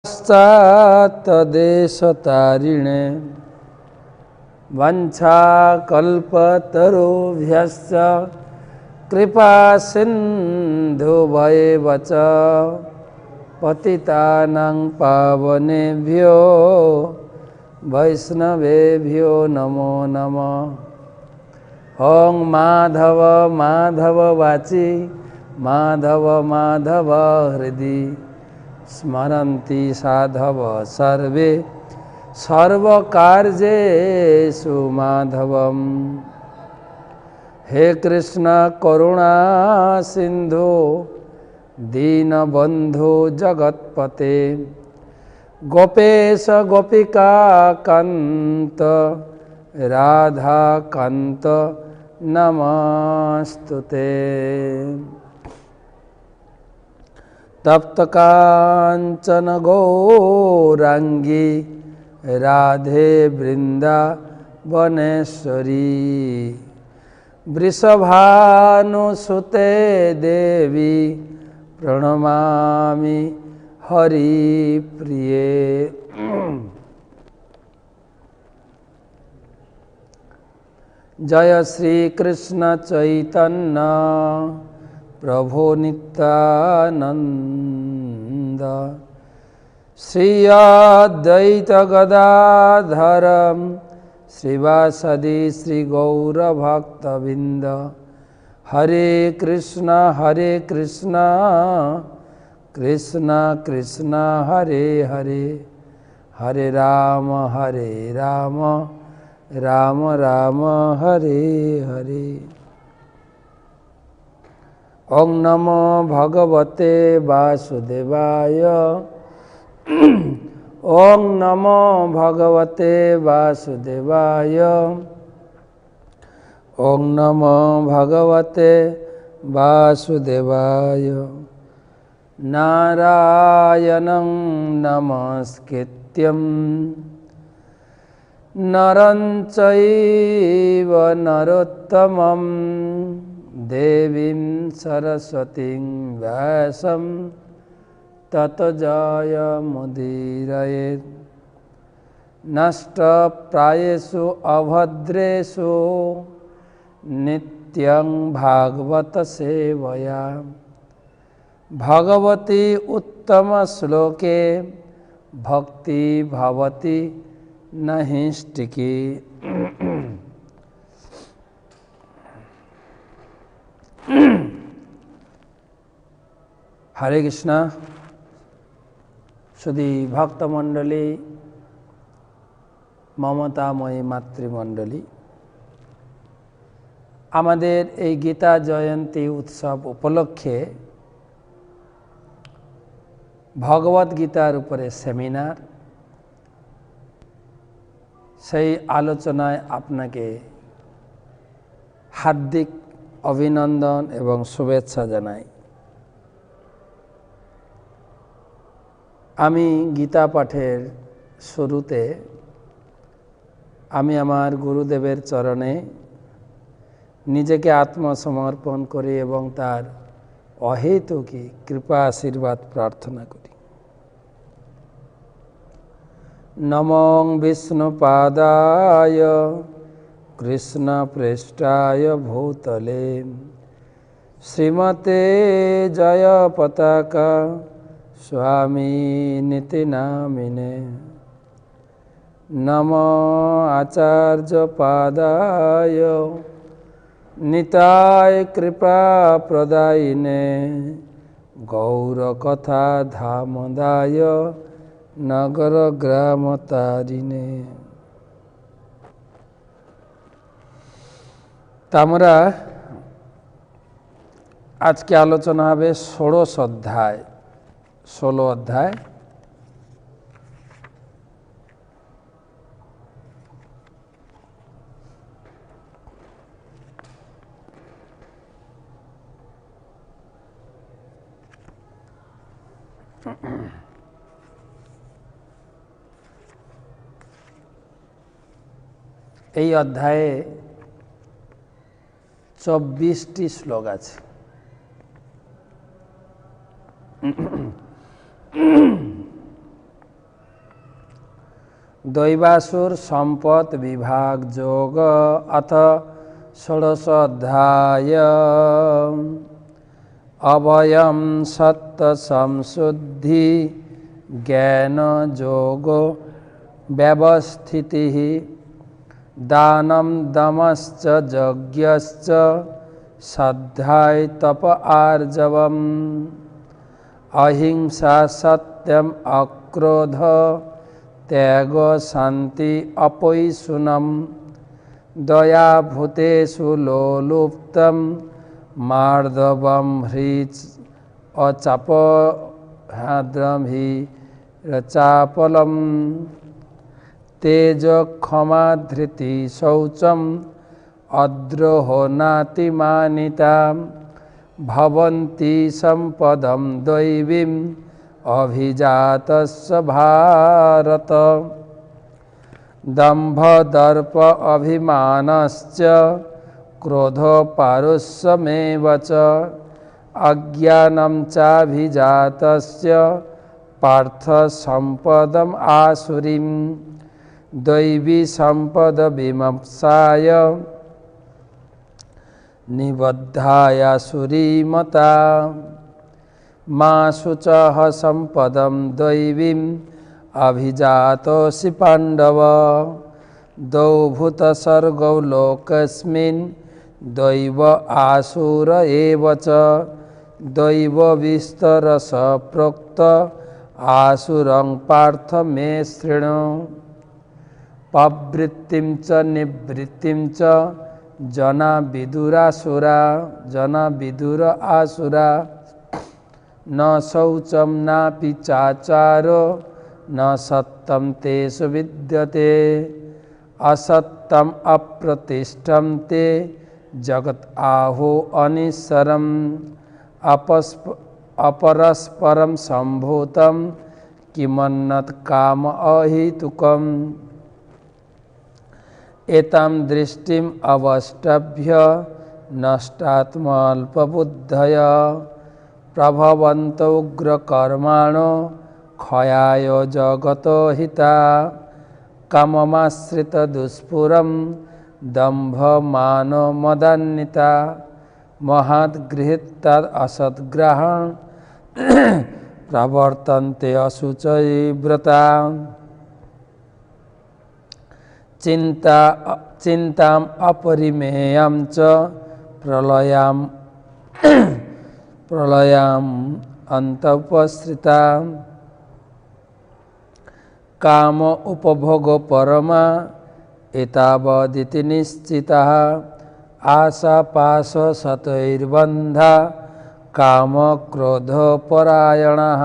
पश्चात्तदेशतारिणे वंशाकल्पतरुभ्यश्च कृपासिन्धुभ्येव च पतितानां पावनेभ्यो वैष्णवेभ्यो नमो नमः। ओं माधव माधव वाची माधव माधव हृदि स्मरन्ति साधव सर्वे सर्वकार्येषु माधवम्। हे कृष्ण करुणा सिंधु दीनबंधु जगत्पते गोपेश गोपिका कांत राधा कांत नमस्तुते। तप्त कांचन गौरांगी राधे वृंदावनेश्वरी वृषभानुसुते देवी प्रणमामि हरिप्रिये। जय श्री कृष्ण चैतन्य प्रभु नित्यानंद श्री अद्वैत गदाधर श्रीवासदि श्री गौरभक्तबिंद। हरे कृष्ण कृष्ण कृष्ण हरे हरे हरे राम राम राम हरे हरे। ओं नमो भगवते वासुदेवाय ओं नमो भगवते वासुदेवाय ओं नमो भगवते वासुदेवाय। नारायणं नमस्कृत्यं नरं चैव नरोत्तमं देवीं सरस्वतीं व्यासं ततो जयमुदीरयेत्। नष्टप्रायेषु अभद्रेषु नित्यं भागवत सेवया भगवती उत्तम श्लोके भक्ति भवति नहिष्टिकी। हरे कृष्णा। सुधी भक्तमंडली ममतामयी मातृमंडली आमादेर এই गीता जयंती उत्सव उपलक्षे भगवत गीतार उपरे सेमिनार সেই আলোচনায় আপনাকে হার্দিক অভিনন্দন এবং শুভেচ্ছা জানাই। আমি গীতা পাঠের শুরুতে আমি আমার গুরুদেবের চরণে নিজেকে আত্মসমর্পণ করি এবং তার অহেতুকী কৃপা আশীর্বাদ প্রার্থনা করি। নমো বিষ্ণুপাদায় কৃষ্ণপ্রেষ্ঠায় ভূতলে শ্রীমতে জয় পতাকা स्वामीनिति नामिने। नमो आचार्यपादाय निताय कृपाप्रदायिने गौरकथा धामदाय नगरग्रामतारिणे। तामरा आज के आलोचना হবে षोड़श अध्याय 16 अध्याय। এই অধ্যায়ে 24টি শ্লোক আছে। दैवासुर संपत् विभाग योग अथ षोडशोऽध्याय। अभयं सत्त संशुद्धि ज्ञान जोगो व्यवस्थितिः दानं दमश्च यज्ञश्च श्रद्धाय तप आर्जवम् अहिंसा सत्यम अक्रोध त्याग शांति अपैशुनम दया भूतेषु लोलुप्तम मार्दवम ह्रीच अचापहाद्रम हि रचापलम तेज क्षमा धृति शौचम अद्रोहो नातिमानिता भवन्ति संपदं दैवीम् अभिजातस्य भारत दंभ दर्प अभिमानश्च क्रोध पारुष्यमेव च अज्ञानं चाभिजातस्य पार्थ संपदम् आसुरीं दैवी संपद विमर्शाय निबद्धाय सुरीमता मा शुचः संपदं दैवीम् अभिजातोऽसि पाण्डव द्वौ भूतसर्गौ लोकस्मिन् दैव आसुर एव च दैव विस्तरस प्रोक्त आसुरं पार्थ मे शृणु पवृत्तिं च निवृत्तिं च जना विदुरासुरा जना विदुर आसुरा न शौचं नापि चाचारो न सत्यं तेषु विद्यते असत्यम् अप्रतिष्ठं ते जगत् आहो अनिश्वरम् अपरस्परं सम्भूतं किमन्यत् काम अहेतुकम् एतां दृष्टिम् अवष्टभ्य नष्टात्माल्पबुद्धय प्रभवन्तो उग्रकर्माणो क्षयाय जगतो हिता काममाश्रित दुष्पुरं दम्भमान मदान्विता महद्गृहीताद् असद्ग्रहण प्रवर्तन्ते अशुचिव्रता चिन्ताम् अपरिमेयं च प्रलयाम् अन्तःपश्रिता काम उपभोग परमा एतावदिति निश्चितः आशा पाश शतैर्बन्धा काम क्रोध परायणः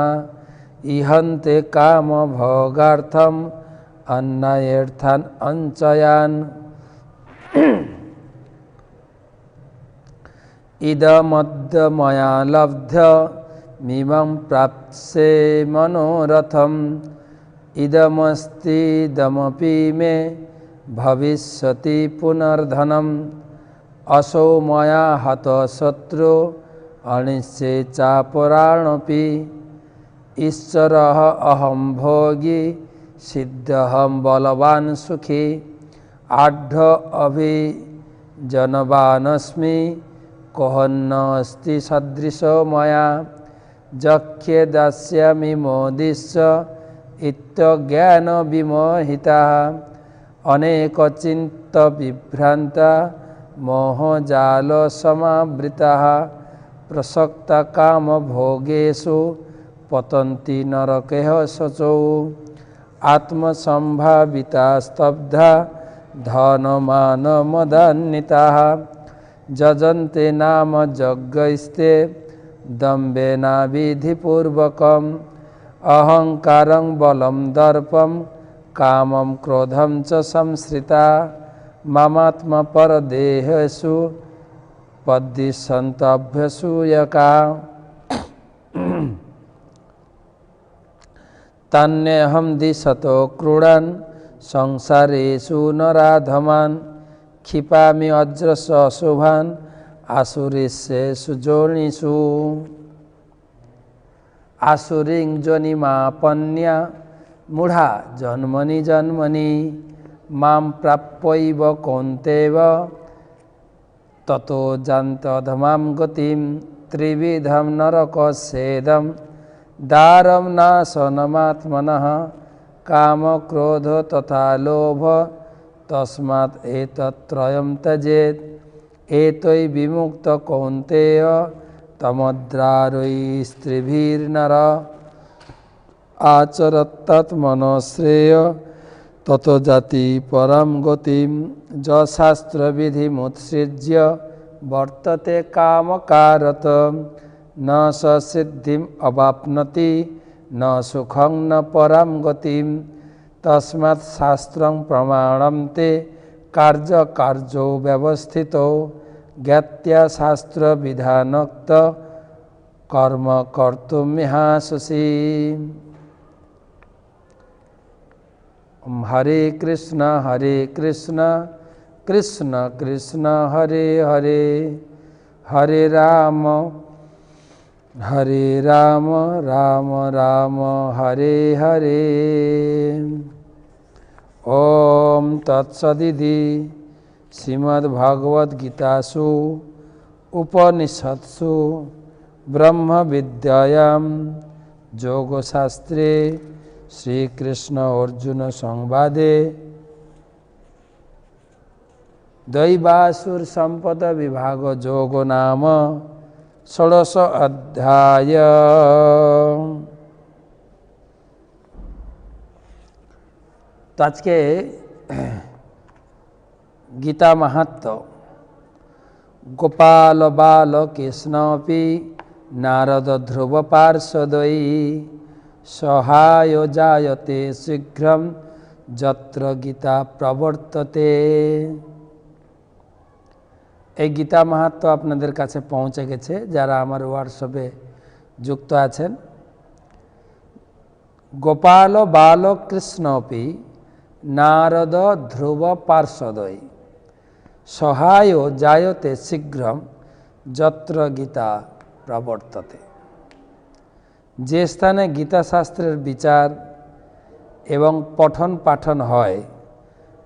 इहन्ते काम भोगार्थम् अन्नायर्थान् अंचयान् इदमद्य मया लब्धमिमं प्राप्स्ये मनोरथम् इदमस्तीदमपि मे भविष्यति पुनर्धनम् असौ मया हतः शत्रु अनिश्चे चापराणपि ईश्वरः अहं भोगी सिद्धहं बलवान् सुखी आढ्य अभिजनवानस्मि कोहन्नास्ति सदृशो मया जख्ये दास्यामि मोदिष्य इत्यज्ञान विमोहिताः अनेकचिन्त विभ्रान्ता मोहजाल समावृताः प्रसक्ता काम भोगेषु पतन्ति नरकेह शचौ आत्मसंभाविता स्तब्धा धनमान मदान्विताः जजन्ते नाम यज्ञैस्ते दम्भेना विधिपूर्वकम् अहंकारं बलं दर्पं कामं क्रोधं च संश्रिता ममात्मपरदेहेषु पद्दिशन्तभ्यसूयका तन्नेहं दिशतो क्रूडान् संसारेषु नराधमान् क्षिपामि अज्रस अशुभान् आसुरीषु जोनिषु आसुरीं जोनिमापन्या मूढ़ा जन्मनि जन्मनि मां प्राप्यैव कौन्तेय ततो जानत अधमां गतिं त्रिविधं नरकस्येदं दारं नाशनमात्मनः काम क्रोध तथा लोभ तस्मात् एतत्त्रयं त्यजेत् एतै विमुक्त कौन्तेय तमद्रारै स्त्रिभिर्नर आचरत्तत्मनश्रेय ततो जाति परं गतिं ज शास्त्रविधिमुत्सृज्य वर्तते कामकारत न स सिद्धिम् अवाप्नोति न सुखं न परं गतिं तस्मात् शास्त्रं प्रमाणं ते कार्यकार्यौ व्यवस्थितो ज्ञात्या शास्त्रविधानोक्त कर्म कर्तुमिहांसि। हरे कृष्ण कृष्ण कृष्ण हरे हरे हरे राम राम राम हरे हरे। ओम तत्सदिति श्रीमद्भगवद्गीतासु उपनिषत्सु ब्रह्म विद्यायां योगशास्त्रे श्रीकृष्ण अर्जुन संवादे दैवासुर संपद विभाग जोग नाम षोडश अध्याय। तो आज के गीता महत्व गोपाल बाल कृष्णपि नारद ध्रुव पार्षदयि सहायो जायते शीघ्रं যত্র গীতা প্রবর্ততে। এই গীতা মাহাত্ম্য আপনাদের কাছে পৌঁছে গেছে যারা আমার হোয়াটসঅ্যাপে যুক্ত আছেন। গোপাল বাল কৃষ্ণপি নারদ ধ্রুব পার্ষদৈ সহায় জায়তে শীঘ্রম যত্র গীতা প্রবর্ততে। যে স্থানে গীতা শাস্ত্রের বিচার এবং পঠন পাঠন হয়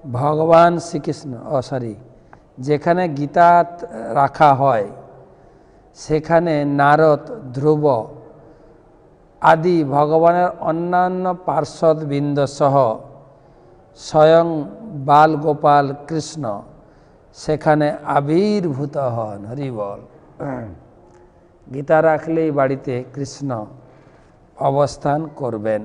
ভগবান শ্রীকৃষ্ণ যেখানে গীতা রাখা হয় সেখানে নারদ ধ্রুব আদি ভগবানের অন্যান্য পার্ষদবৃন্দ সহ স্বয়ং বাল গোপাল কৃষ্ণ সেখানে আবির্ভূত হন। হরি বল। গীতা রাখলেই বাড়িতে কৃষ্ণ অবস্থান করবেন।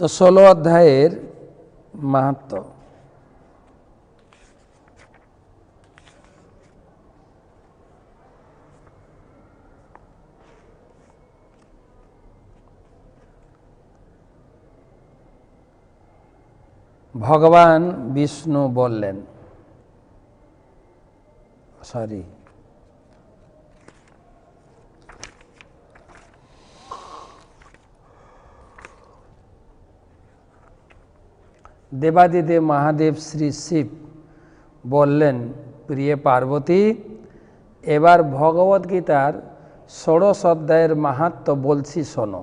তো 16 অধ্যায়ের মাহাত্ম্য। ভগবান বিষ্ণু বললেন দেবাদিদেব মহাদেব শ্রী শিব বললেন, প্রিয় পার্বতী, এবার ভগবদ্গীতার 16 অধ্যায়ের মাহাত্ম্য বলছি শোনো।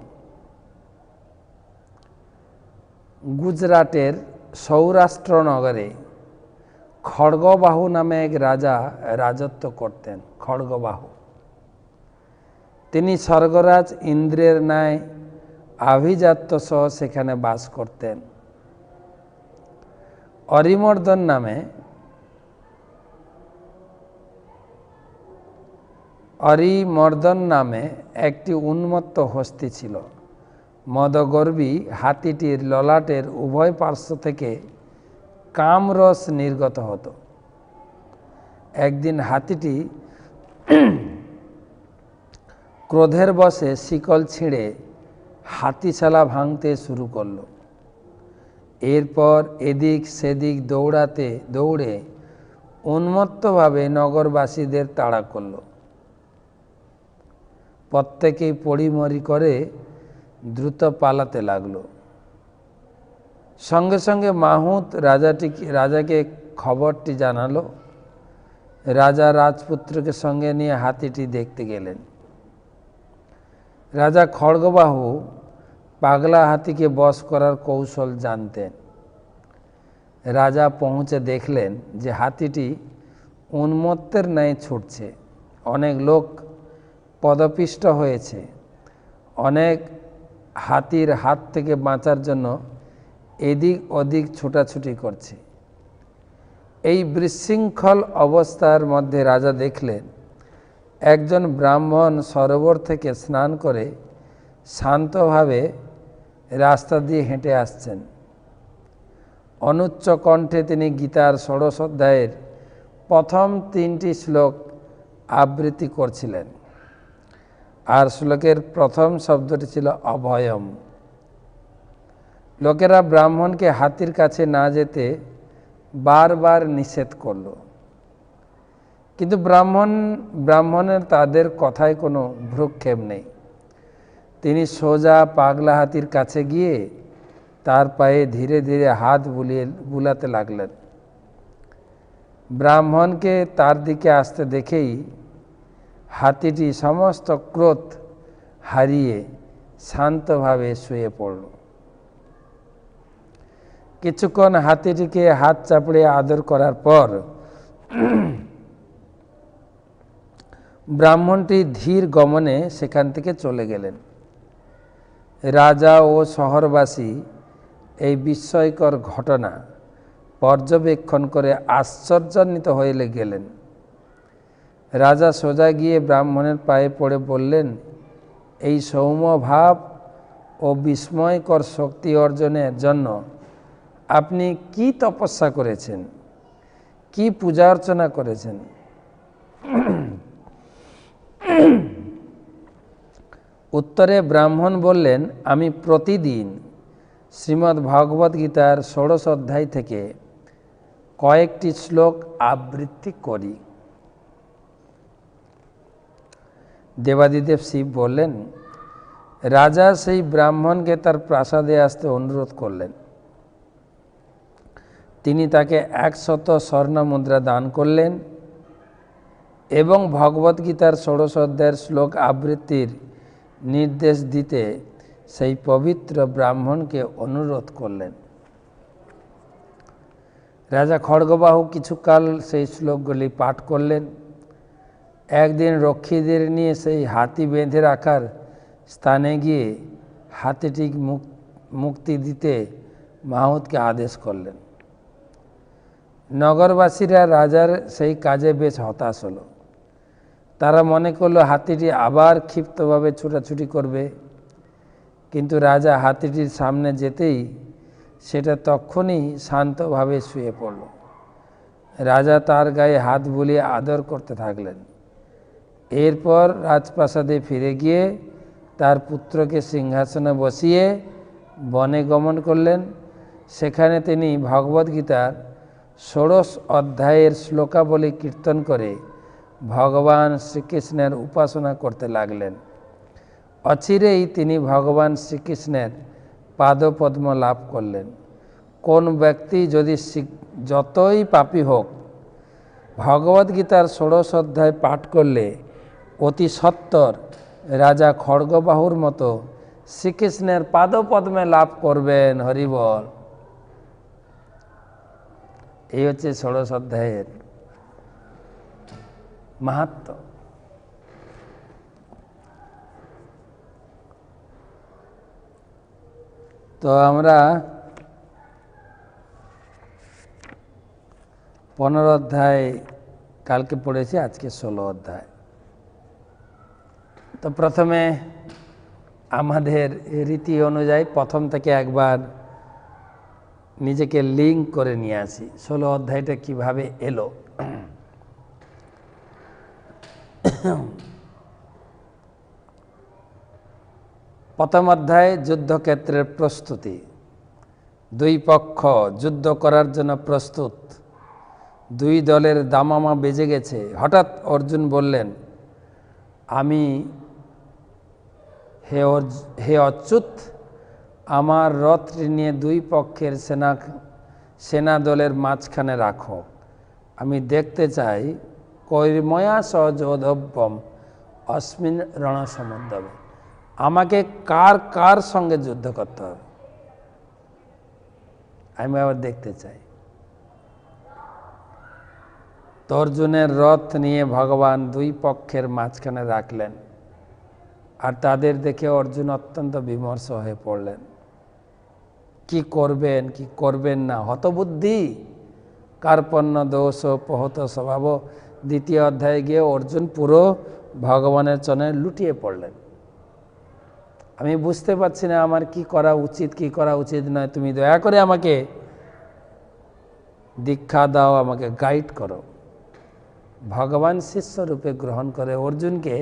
গুজরাটের সৌরাষ্ট্র নগরে খড়গবাহু নামে এক রাজা রাজত্ব করতেন। খড়গবাহু তিনি স্বর্গরাজ ইন্দ্রের ন্যায় আভিজাত্য সহ সেখানে বাস করতেন। অরিমর্দন নামে একটি উন্মত্ত হস্তি ছিল। মদগর্বী হাতিটির ললাটের উভয় পার্শ্ব থেকে কামরস নির্গত হতো। একদিন হাতিটি ক্রোধের বশে শিকল ছিঁড়ে হাতিশালা ভাঙতে শুরু করলো। এরপর এদিক সেদিক দৌড়ে উন্মত্তভাবে নগরবাসীদের তাড়া করল। প্রত্যেকেই পড়িমরি করে দ্রুত পালাতে লাগলো। সঙ্গে সঙ্গে মাহুত রাজাকে খবরটি জানালো রাজা রাজপুত্রকে সঙ্গে নিয়ে হাতিটি দেখতে গেলেন। রাজা খড়গবাহু পাগলা হাতিকে বশ করার কৌশল জানতেন। রাজা পৌঁছে দেখলেন যে হাতিটি উন্মত্তের ন্যায় ছুটছে। অনেক লোক পদপিষ্ট হয়েছে। অনেক হাতির হাত থেকে বাঁচার জন্য এদিক ওদিক ছোটাছুটি করছে। এই বিশৃঙ্খল অবস্থার মধ্যে রাজা দেখলেন একজন ব্রাহ্মণ সরোবর থেকে স্নান করে শান্তভাবে রাস্তা দিয়ে হেঁটে আসছেন। অনুচ্চ কণ্ঠে তিনি গীতার ষোড়শ অধ্যায়ের প্রথম 3টি শ্লোক আবৃত্তি করছিলেন। আর শ্লোকের প্রথম শব্দটি ছিল অভয়ম। লোকেরা ব্রাহ্মণকে হাতির কাছে না যেতে বারবার নিষেধ করল, কিন্তু ব্রাহ্মণের তাদের কথায় কোনো ভ্রুক্ষেপ নেই। তিনি সোজা পাগলা হাতির কাছে গিয়ে তার পায়ে ধীরে ধীরে হাত বুলাতে লাগলেন। ব্রাহ্মণকে তার দিকে আসতে দেখেই হাতিটি সমস্ত ক্রোধ হারিয়ে শান্তভাবে শুয়ে পড়ল। কিছুক্ষণ হাতিটিকে হাত চাপড়ে আদর করার পর ব্রাহ্মণটি ধীর গমনে সেখান থেকে চলে গেলেন। রাজা ও শহরবাসী এই বিস্ময়কর ঘটনা পর্যবেক্ষণ করে আশ্চর্যান্বিত হয়ে গেলেন। রাজা সোজা গিয়ে ব্রাহ্মণের পায়ে পড়ে বললেন, এই সৌম্য ভাব ও বিস্ময়কর শক্তি অর্জনের জন্য আপনি কি তপস্যা করেছেন, কি পূজা অর্চনা করেছেন? উত্তরে ব্রাহ্মণ বললেন, আমি প্রতিদিন শ্রীমদ্ ভগবদ্ গীতার ষোড়শ অধ্যায় থেকে কয়েকটি শ্লোক আবৃত্তি করি। দেবাদিদেব শিব বললেন, রাজা সেই ব্রাহ্মণকে তার প্রাসাদে আসতে অনুরোধ করলেন। তিনি তাকে 100 স্বর্ণ মুদ্রা দান করলেন এবং ভগবদ্গীতার ষোড়শ অধ্যায়ের শ্লোক আবৃত্তির নির্দেশ দিতে সেই পবিত্র ব্রাহ্মণকে অনুরোধ করলেন। রাজা খড়গবাহু কিছুকাল সেই শ্লোকগুলি পাঠ করলেন। একদিন রক্ষীদের নিয়ে সেই হাতি বেঁধে রাখার স্থানে গিয়ে হাতিটিকে মুক্তি দিতে মাহুতকে আদেশ করলেন। নগরবাসীরা রাজার সেই কাজে বেশ হতাশ হলো। তারা মনে করলো হাতিটি আবার ক্ষিপ্তভাবে ছুটাছুটি করবে, কিন্তু রাজা হাতিটির সামনে যেতেই সেটা তখনই শান্তভাবে শুয়ে পড়ল। রাজা তার গায়ে হাত বুলিয়ে আদর করতে থাকলেন। এরপর রাজপ্রাসাদে ফিরে গিয়ে তার পুত্রকে সিংহাসনে বসিয়ে বনে গমন করলেন। সেখানে তিনি ভগবদ্গীতার ষোড়শ অধ্যায়ের শ্লোকাবলী কীর্তন করে ভগবান শ্রীকৃষ্ণের উপাসনা করতে লাগলেন। অচিরেই তিনি ভগবান শ্রীকৃষ্ণের পাদপদ্ম লাভ করলেন। কোন ব্যক্তি যতই পাপী হোক, ভগবদ্গীতার ষোড়শ অধ্যায় পাঠ করলে অতি সত্বর রাজা খড়গবাহুর মতো শ্রীকৃষ্ণের পাদপদ্মে লাভ করবেন। হরিবল। এই হচ্ছে ষোড়শ অধ্যায়ের মাহাত্ম্য। তো আমরা 15 অধ্যায় কালকে পড়েছি, আজকে 16 অধ্যায়। তো প্রথমে আমাদের রীতি অনুযায়ী প্রথম থেকে একবার নিজেকে লিঙ্ক করে নিয়ে আসি, 16 অধ্যায়টা কিভাবে এলো। প্রথম অধ্যায় যুদ্ধক্ষেত্রের প্রস্তুতি। দুই পক্ষ যুদ্ধ করার জন্য প্রস্তুত। দুই দলের দামামা বেজে গেছে। হঠাৎ অর্জুন বললেন, হে অচ্যুত, আমার রথটি নিয়ে দুই পক্ষের সেনা দলের মাঝখানে রাখো। আমি দেখতে চাই কৈর্ময়া সযোধব্যম অস্মিন রণসমুদ্রবে। আমাকে কার কার সঙ্গে যুদ্ধ করতে হবে আমি আবার দেখতে চাই। তো অর্জুনের রথ নিয়ে ভগবান দুই পক্ষের মাঝখানে রাখলেন, আর তাদের দেখে অর্জুন অত্যন্ত বিমর্ষ হয়ে পড়লেন। কি করবেন কি করবেন না, হতবুদ্ধি, কার্পণ্য দোষ ও পহত স্বভাব। দ্বিতীয় অধ্যায়ে গিয়ে অর্জুন পুরো ভগবানের চরণে লুটিয়ে পড়লেন। আমি বুঝতে পারছি না আমার কি করা উচিত কি করা উচিত নয়, তুমি দয়া করে আমাকে দীক্ষা দাও, আমাকে গাইড করো। ভগবান শিষ্য রূপে গ্রহণ করে অর্জুনকে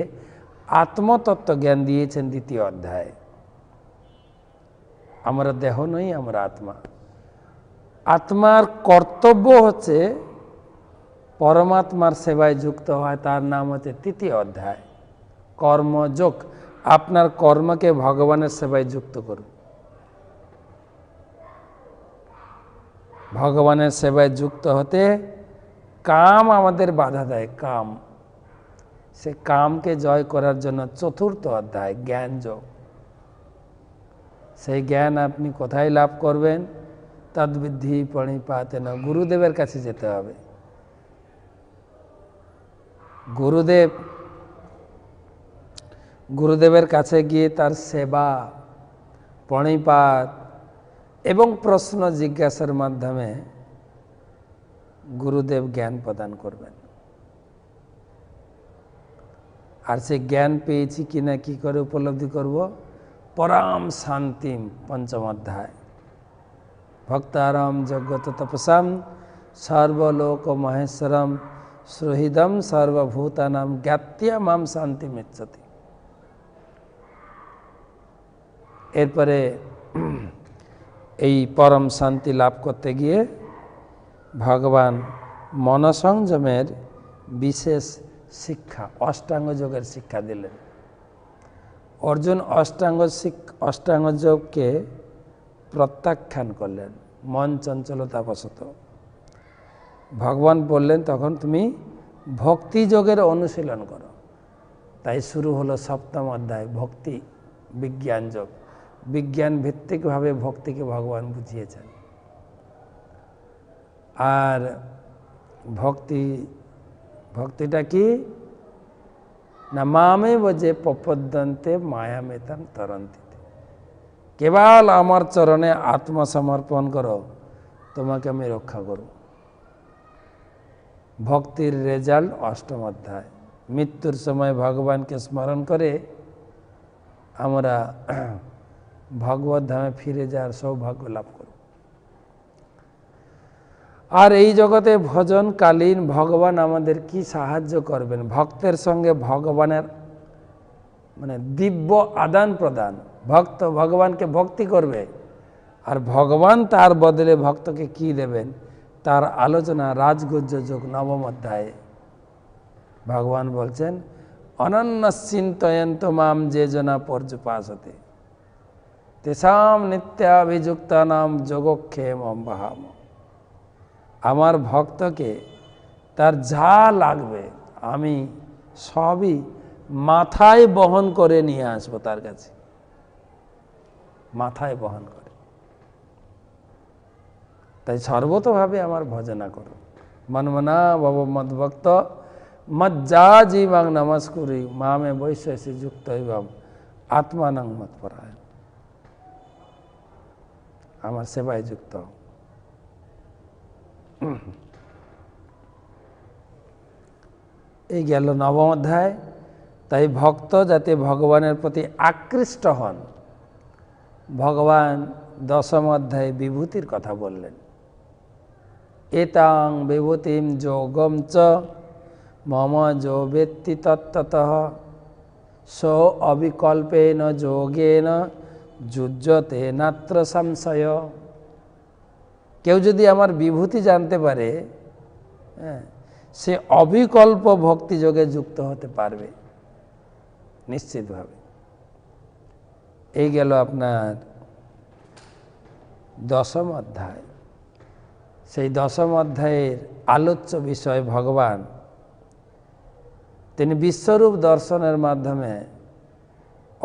আত্মতত্ত্ব জ্ঞান দিয়েছেন দ্বিতীয় অধ্যায়ে। আমরা দেহ নই, আমরা আত্মা। আত্মার কর্তব্য হচ্ছে পরমাত্মার সেবায় যুক্ত হয়, তার নাম হচ্ছে তৃতীয় অধ্যায় কর্মযোগ। আপনার কর্মকে ভগবানের সেবায় যুক্ত করুন। ভগবানের সেবায় যুক্ত হতে কাম আমাদের বাধা দেয়, কাম। সে কামকে জয় করার জন্য চতুর্থ অধ্যায় জ্ঞান যোগ। সেই জ্ঞান আপনি কোথায় লাভ করবেন? তদ্বিদ্ধি প্রণিপাতেন, গুরুদেবের কাছে যেতে হবে। গুরুদেবের কাছে গিয়ে তার সেবা, প্রণিপাত এবং প্রশ্ন জিজ্ঞাসার মাধ্যমে গুরুদেব জ্ঞান প্রদান করবেন। আর সে জ্ঞান পেয়েছি কিনা কি করে উপলব্ধি করব? পরম শান্তিম পঞ্চম অধ্যায় ভক্তারাম জগত তপসাম সর্বলোক মহেশ্বরম সুহৃদম সর্বভূতানাম জ্ঞাত্যা মাম শান্তি মিচ্ছতি। এরপরে এই পরম শান্তি লাভ করতে গিয়ে ভগবান মনসংযমের বিশেষ শিক্ষা, অষ্টাঙ্গ যোগের শিক্ষা দিলেন। অর্জুন অষ্টাঙ্গ যোগকে প্রত্যাখ্যান করলেন মন চঞ্চলতাবশত। ভগবান বললেন তখন তুমি ভক্তি যোগের অনুশীলন করো। তাই শুরু হলো সপ্তম অধ্যায় ভক্তি বিজ্ঞান যোগ। বিজ্ঞান ভিত্তিকভাবে ভক্তিকে ভগবান বুঝিয়েছেন। আর ভক্তিটা কি না? মামে বজে প্রপদ্যন্তে মায়ামেতাম তরন্তি। কেবল আমার চরণে আত্মসমর্পণ করো, তোমাকে আমি রক্ষা করব। ভক্তির রেজাল্ট অষ্টম অধ্যায়। মৃত্যুর সময় ভগবানকে স্মরণ করে আমরা ভগবত ধামে ফিরে যাওয়ার সৌভাগ্য লাভ করব। আর এই জগতে ভজনকালীন ভগবান আমাদের কি সাহায্য করবেন? ভক্তের সঙ্গে ভগবানের দিব্য আদান প্রদান। ভক্ত ভগবানকে ভক্তি করবে, আর ভগবান তার বদলে ভক্তকে কি দেবেন তার আলোচনা রাজগুহ্য যোগ নবম অধ্যায়ে। ভগবান বলছেন অনন্য চিন্তয়ন্ত মাম যে জনা পর্যুপাসতে তেষাম নিত্যাভিযুক্তা নাম যোগক্ষেম অম্বাহাম। আমার ভক্তকে তার যা লাগবে আমি সবই মাথায় বহন করে নিয়ে আসবো তার কাছে, মাথায় বহন করে। তাই সর্বতভাবে আমার ভজনা করো। মনমনা ভব মদ্ভক্ত মজ্জা জীবাং নমস্কুরি মামে বৈশ্বসী যুক্ত এবং আত্মানং মৎপরায়ণ। আমার সেবায় যুক্ত। এই গেল নবম অধ্যায়। তাই ভক্ত যাতে ভগবানের প্রতি আকৃষ্ট হন, ভগবান দশম অধ্যায়ে বিভূতির কথা বললেন। এতাং বিভূতিম যোগম চ মম যো বেত্তি তত্ত্বতঃ সো অবিকল্পেন যোগেন যুজ্যতে নাত্র সংশয়। কেউ যদি আমার বিভূতি জানতে পারে, সে অবিকল্প ভক্তি যোগে যুক্ত হতে পারবে নিশ্চিতভাবে। এই গেল আপনার দশম অধ্যায়। সেই দশম অধ্যায়ের আলোচ্য বিষয় ভগবান তিনি বিশ্বরূপ দর্শনের মাধ্যমে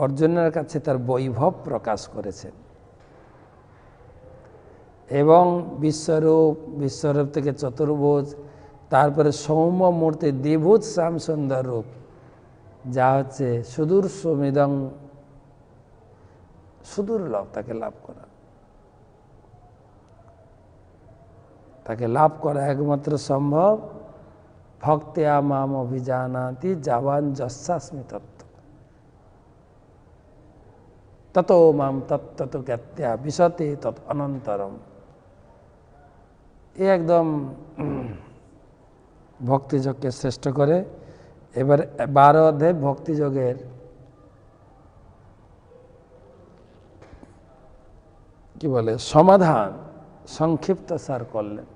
অর্জুনের কাছে তার বৈভব প্রকাশ করেছেন এবং বিশ্বরূপ থেকে চতুর্ভুজ, তারপরে সৌম্য মূর্তি দ্বিভুজ শ্যাম সুন্দর রূপ, যা হচ্ছে সুদূর সুমিদং, সুদূর্লভ, তাকে লাভ করা একমাত্র সম্ভব ভক্ত্যা মাম অভিজানাতি যাবান যস্যাস্মি তত্ত্ব ততো মাম তত্ত্বতো জ্ঞাত্যা বিশতি তৎ অনন্তরম। এ একদম ভক্তিযোগকে শ্রেষ্ঠ করে। এবার 12 অধ্যায় ভক্তিযোগের কি বলে সমাধান সংক্ষিপ্ত সার করলেন,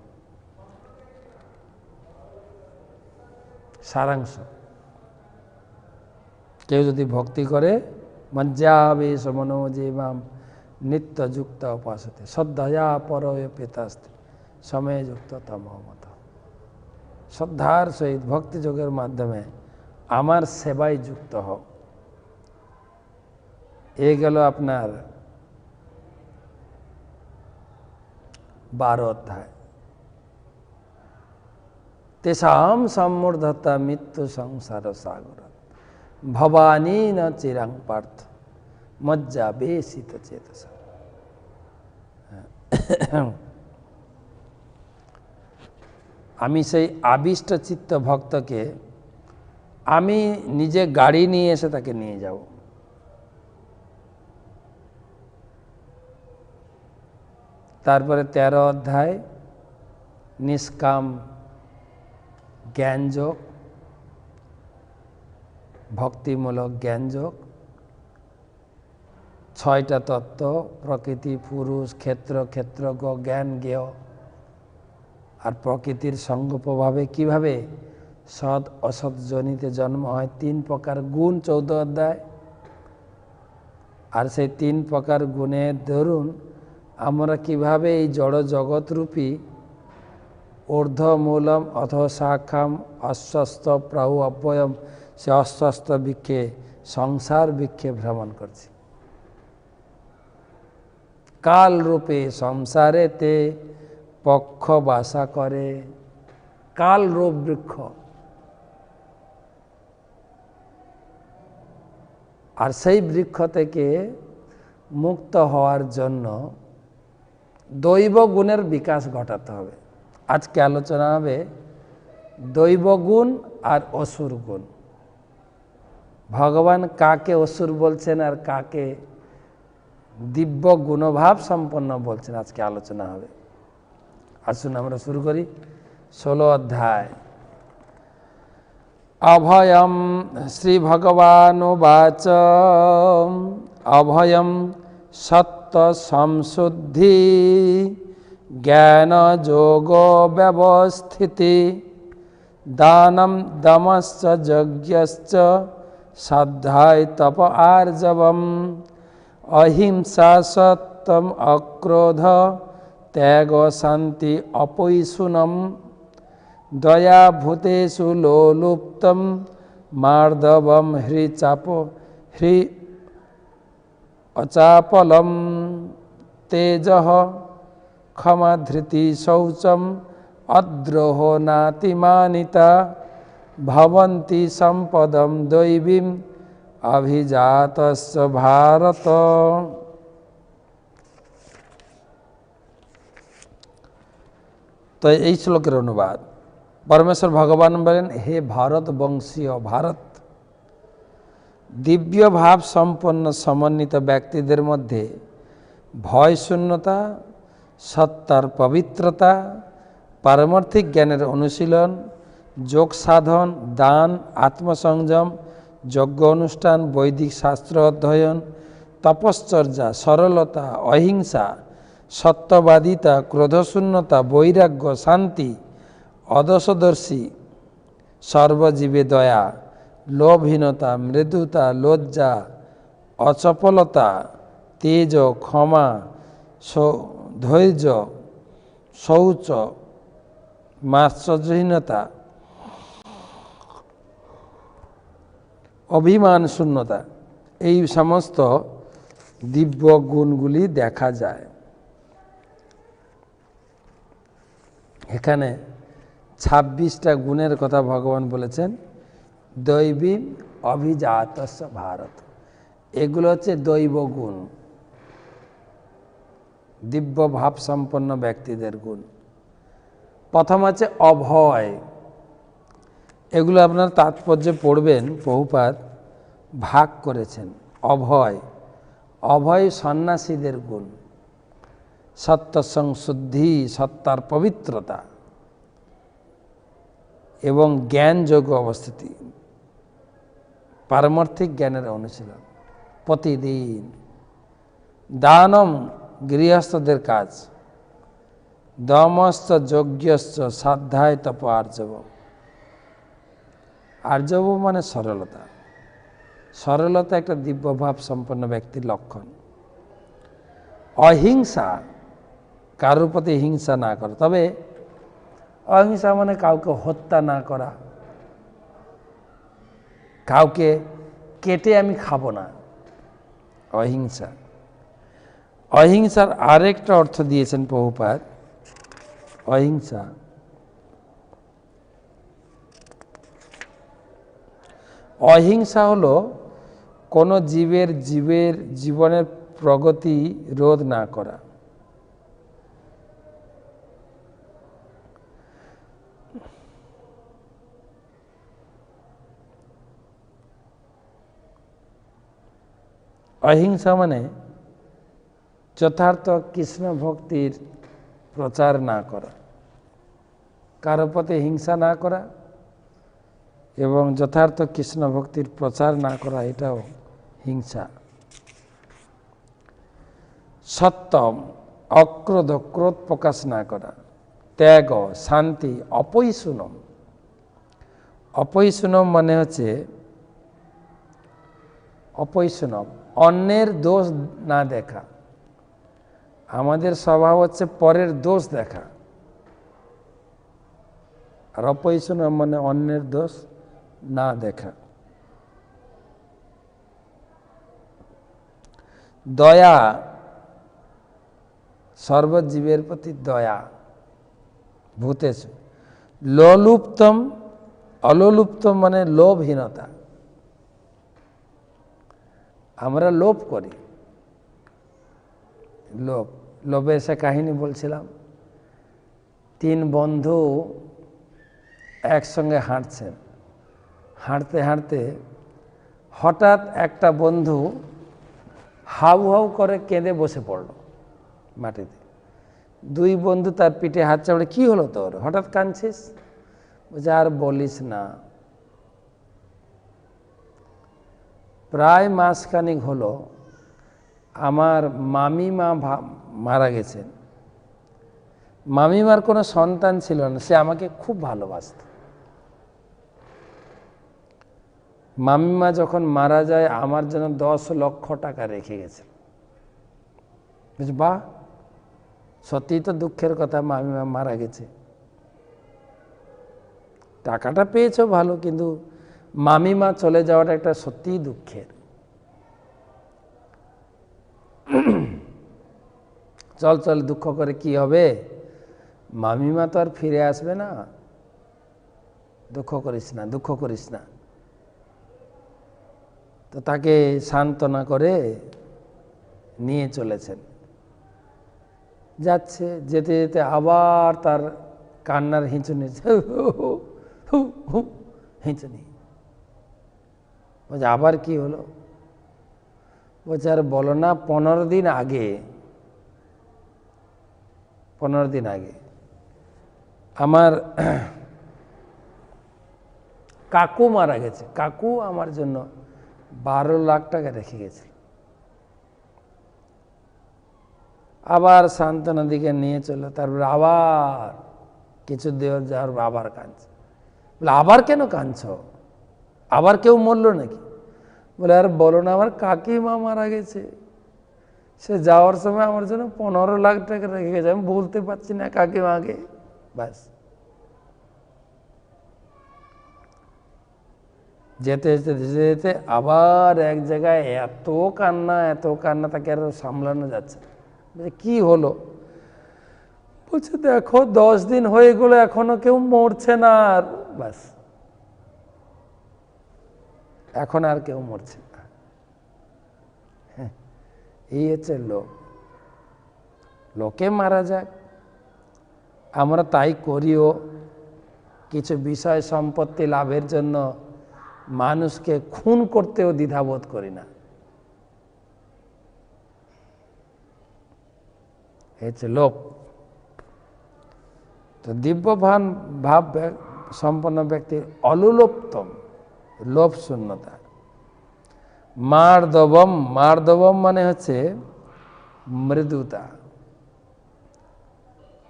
সারাংশ। কেউ যদি ভক্তি করে মজ্জাবেশ মনোজীবাম নিত্যযুক্ত উপাসতে শ্রদ্ধয়া পরয় পিতাস্তে সময় যুক্ত তমমত। শ্রদ্ধার সহিত ভক্তিযোগের মাধ্যমে আমার সেবায় যুক্ত হও। এ গেল আপনার 12 অধ্যায়। তেষাম সম্মূর্ধতা মৃত্যু সংসার সাগর ভবানী ন চিরাং পার্থ মজ্জা বেশিত চেতস। আমি সেই আবিষ্ট চিত্ত ভক্তকে আমি নিজে গাড়ি নিয়ে এসে তাকে নিয়ে যাব। তারপরে 13 অধ্যায় নিষ্কাম জ্ঞানযোগ, ভক্তিমূলক জ্ঞানযোগ। 6টা তত্ত্ব, প্রকৃতি, পুরুষ, ক্ষেত্র, ক্ষেত্রজ্ঞ, জ্ঞান, জ্ঞেয়, আর প্রকৃতির সঙ্গ প্রভাবে কিভাবে সৎ অসৎ জনিতে জন্ম হয়। 3 প্রকার গুণ 14 অধ্যায়। আর সেই 3 প্রকার গুণের দরুন আমরা কিভাবে এই জড় জগৎরূপী ঊর্ধ্বমূলম অথ শাখাম অস্বস্ত প্রাহু অব্যয়ম, সে অস্বস্ত বৃক্ষে সংসার বৃক্ষে ভ্রমণ করছি। কাল রূপে সংসারেতে পক্ষ বাসা করে। কাল রূপ বৃক্ষ। আর সেই বৃক্ষ থেকে মুক্ত হওয়ার জন্য দৈব গুণের বিকাশ ঘটাতে হবে। আজকে আলোচনা হবে দৈব গুণ আর অসুর গুণ। ভগবান কাকে অসুর বলছেন আর কাকে দিব্য গুণভাব সম্পন্ন বলছেন, আজকে আলোচনা হবে। আসুন আমরা শুরু করি। 16 অধ্যায়। অভয়ম শ্রী ভগবানুবাচ অভয়ম সত্য সংশুদ্ধি জ্ঞান যোগ ব্যবস্থিতি দানম দমশ্চ যজ্ঞশ্চ শ্রদ্ধায় তপ আর্জবম অহিংসা সত্যম অক্রোধ ত্যাগ শান্তি অপৈশুনম দয়া ভূতেষু লোলুপ্তম মার্দবম হ্রি অচাপলম তেজঃ ক্ষমা ধৃতি শৌচম অদ্রোহ নাতিমানিতা ভবন্তি সম্পদম দৈবীম অভিজাতস্য ভারত। তো এই শ্লোকের অনুবাদ, পরমেশ্বর ভগবান বলেন, হে ভারত বংশীয় ভারত, দিব্য ভাব সম্পন্ন সমন্বিত ব্যক্তিদের মধ্যে ভয় শূন্যতা, সত্তার পবিত্রতা, পারমার্থিক জ্ঞানের অনুশীলন, যোগ সাধন, দান, আত্মসংযম, যজ্ঞ অনুষ্ঠান, বৈদিক শাস্ত্র অধ্যয়ন, তপশ্চর্যা, সরলতা, অহিংসা, সত্যবাদিতা, ক্রোধশূন্যতা, বৈরাগ্য, শান্তি, অদশদর্শী, সর্বজীবে দয়া, লোভহীনতা, মৃদুতা, লজ্জা, অচপলতা, তেজ, ক্ষমা, ধৈর্য, শৌচ, মাৎসর্যহীনতা, অভিমান শূন্যতা, এই সমস্ত দিব্য গুণগুলি দেখা যায়। এখানে 26টা গুণের কথা ভগবান বলেছেন। দৈবী অভিজাতস্য ভারত, এগুলো হচ্ছে দৈব গুণ, দিব্য ভাব সম্পন্ন ব্যক্তিদের গুণ। প্রথম আছে অভয়, এগুলো আপনার তাৎপর্য পড়বেন, প্রভুপাদ ভাগ করেছেন। অভয়, অভয় সন্ন্যাসীদের গুণ। সত্য সংশুদ্ধি, সত্তার পবিত্রতা এবং জ্ঞানযোগ্য অবস্থিতি, পারমার্থিক জ্ঞানের অনুশীলন প্রতিদিন। দানম, গৃহস্থদের কাজ। দমস্ত যজ্ঞস্য সাধ্যায় তপ আর্জব, আর্জব মানে সরলতা। সরলতা একটা দিব্যভাব সম্পন্ন ব্যক্তির লক্ষণ। অহিংসা, কারোর প্রতি হিংসা না করা। তবে অহিংসা মানে কাউকে হত্যা না করা, কাউকে কেটে আমি খাবো না, অহিংসা। অহিংসার আরেকটা অর্থ দিয়েছেন প্রভুপাদ। অহিংসা অহিংসা হলো কোনো জীবের জীবনের প্রগতি রোধ না করা। অহিংসা মানে যথার্থ কৃষ্ণ ভক্তির প্রচার না করা, কারো প্রতি হিংসা না করা এবং যথার্থ কৃষ্ণ ভক্তির প্রচার না করা, এটাও হিংসা। সত্যম, অক্রোধ, ক্রোধ প্রকাশ না করা। ত্যাগ, শান্তি। অপৈশুনম, অপৈশুনম মানে হচ্ছে অপৈশুনম, অন্যের দোষ না দেখা। আমাদের স্বভাব হচ্ছে পরের দোষ দেখা, আর অপৈশুনম মানে অন্যের দোষ না দেখা। দয়া, সর্বজীবের প্রতি দয়া। ভূতেষু লোলুপ্তম, অলোলুপ্তম মানে লোভহীনতা। আমরা লোভ করি, লোভের সে কাহিনী বলছিলাম। 3 বন্ধু একসঙ্গে হাঁটছেন, হাঁটতে হাঁটতে হঠাৎ একটা বন্ধু হাউ হাউ করে কেঁদে বসে পড়ল মাটিতে। 2 বন্ধু তার পিঠে হাত চাপড়ে, কি হলো তোর, হঠাৎ কাঁদছিস? বলছে, আর বলিস না, প্রায় মাসখানিক হলো আমার মামিমা মারা গেছেন। মামিমার কোনো সন্তান ছিল না, সে আমাকে খুব ভালোবাসত। মামিমা যখন মারা যায় আমার জন্য 10 লক্ষ টাকা রেখে গেছে। বাহ, সত্যিই তো দুঃখের কথা, মামিমা মারা গেছে। টাকাটা পেয়েছো ভালো, কিন্তু মামিমা চলে যাওয়াটা একটা সত্যিই দুঃখের। চল চল, দুঃখ করে কি হবে, মামিমা তো আর ফিরে আসবে না, দুঃখ করিস না, দুঃখ করিস না। তো তাকে সান্ত্বনা করে নিয়ে চলেছেন। যাচ্ছে, যেতে যেতে আবার তার কান্নার হিঁচুনি, হিঁচুনি। বলছে, আবার কি হলো? বলছে, আর বলো না, 15 দিন আগে আমার কাকু মারা গেছে। কাকু আমার জন্য 12 লাখ টাকা রেখে গেছে। আবার সান্ত্বনা দিকে নিয়ে চলো। তারপরে আবার কিছু দেওয়ার যাওয়ার আবার কাঁদছে। বলে, আবার কেন কাঁদছ? আবার কেউ মরলো নাকি? বলে, আর বলো না, আমার কাকিমা মারা গেছে। সে যাওয়ার সময় আমার জন্য 15 লাখ টাকা রেখে গেছে, আমি বলতে পারছি না কাকিমাকে। ব্যাস, যেতে যেতে যেতে যেতে আবার এক জায়গায় এত কান্না, তাকে আর সামলানো যাচ্ছে না। বলছে কি হলো? বলছে দেখো 10 দিন হয়ে গেল এখনো কেউ মরছে না, আর ব্যাস এখন আর কেউ মরছে না। হ্যাঁ, এই হচ্ছে লোকে মারা যাক, আমরা তাই করিও। কিছু বিষয় সম্পত্তি লাভের জন্য মানুষকে খুন করতেও দ্বিধাবোধ করি না। হচ্ছে লোভ। তো দিব্যভান ভাব সম্পন্ন ব্যক্তির অলুলোপতম লোভ শূন্যতা। মার্দবম মানে হচ্ছে মৃদুতা।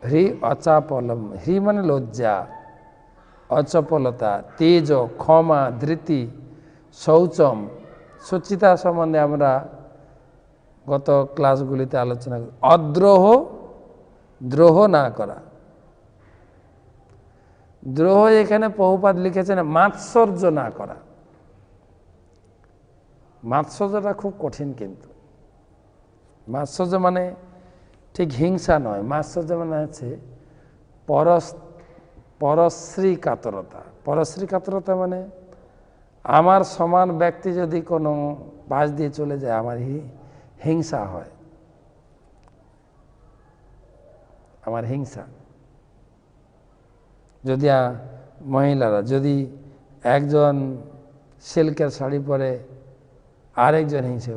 হ্রি অচাপলম, হ্রি মানে লজ্জা, অচপলতা, তেজ, ক্ষমা, ধৃতি, শৌচম। সুচিতা সম্বন্ধে আমরা গত ক্লাসগুলিতে আলোচনা করি। অদ্রোহ, দ্রোহ না করা। দ্রোহ এখানে বহুপাদ লিখেছেন মাৎসর্য না করা। মাৎসর্যটা খুব কঠিন, কিন্তু মাৎসর্য মানে ঠিক হিংসা নয়। মাৎসর্য মানে হচ্ছে পরশ্রী কাতরতা। পরশ্রী কাতরতা মানে আমার সমান ব্যক্তি যদি কোনো পাশ দিয়ে চলে যায় আমার হিংসা হয়, আমার হিংসা। যদি মহিলারা যদি একজন সিল্কের শাড়ি পরে আরেকজন হিংসে,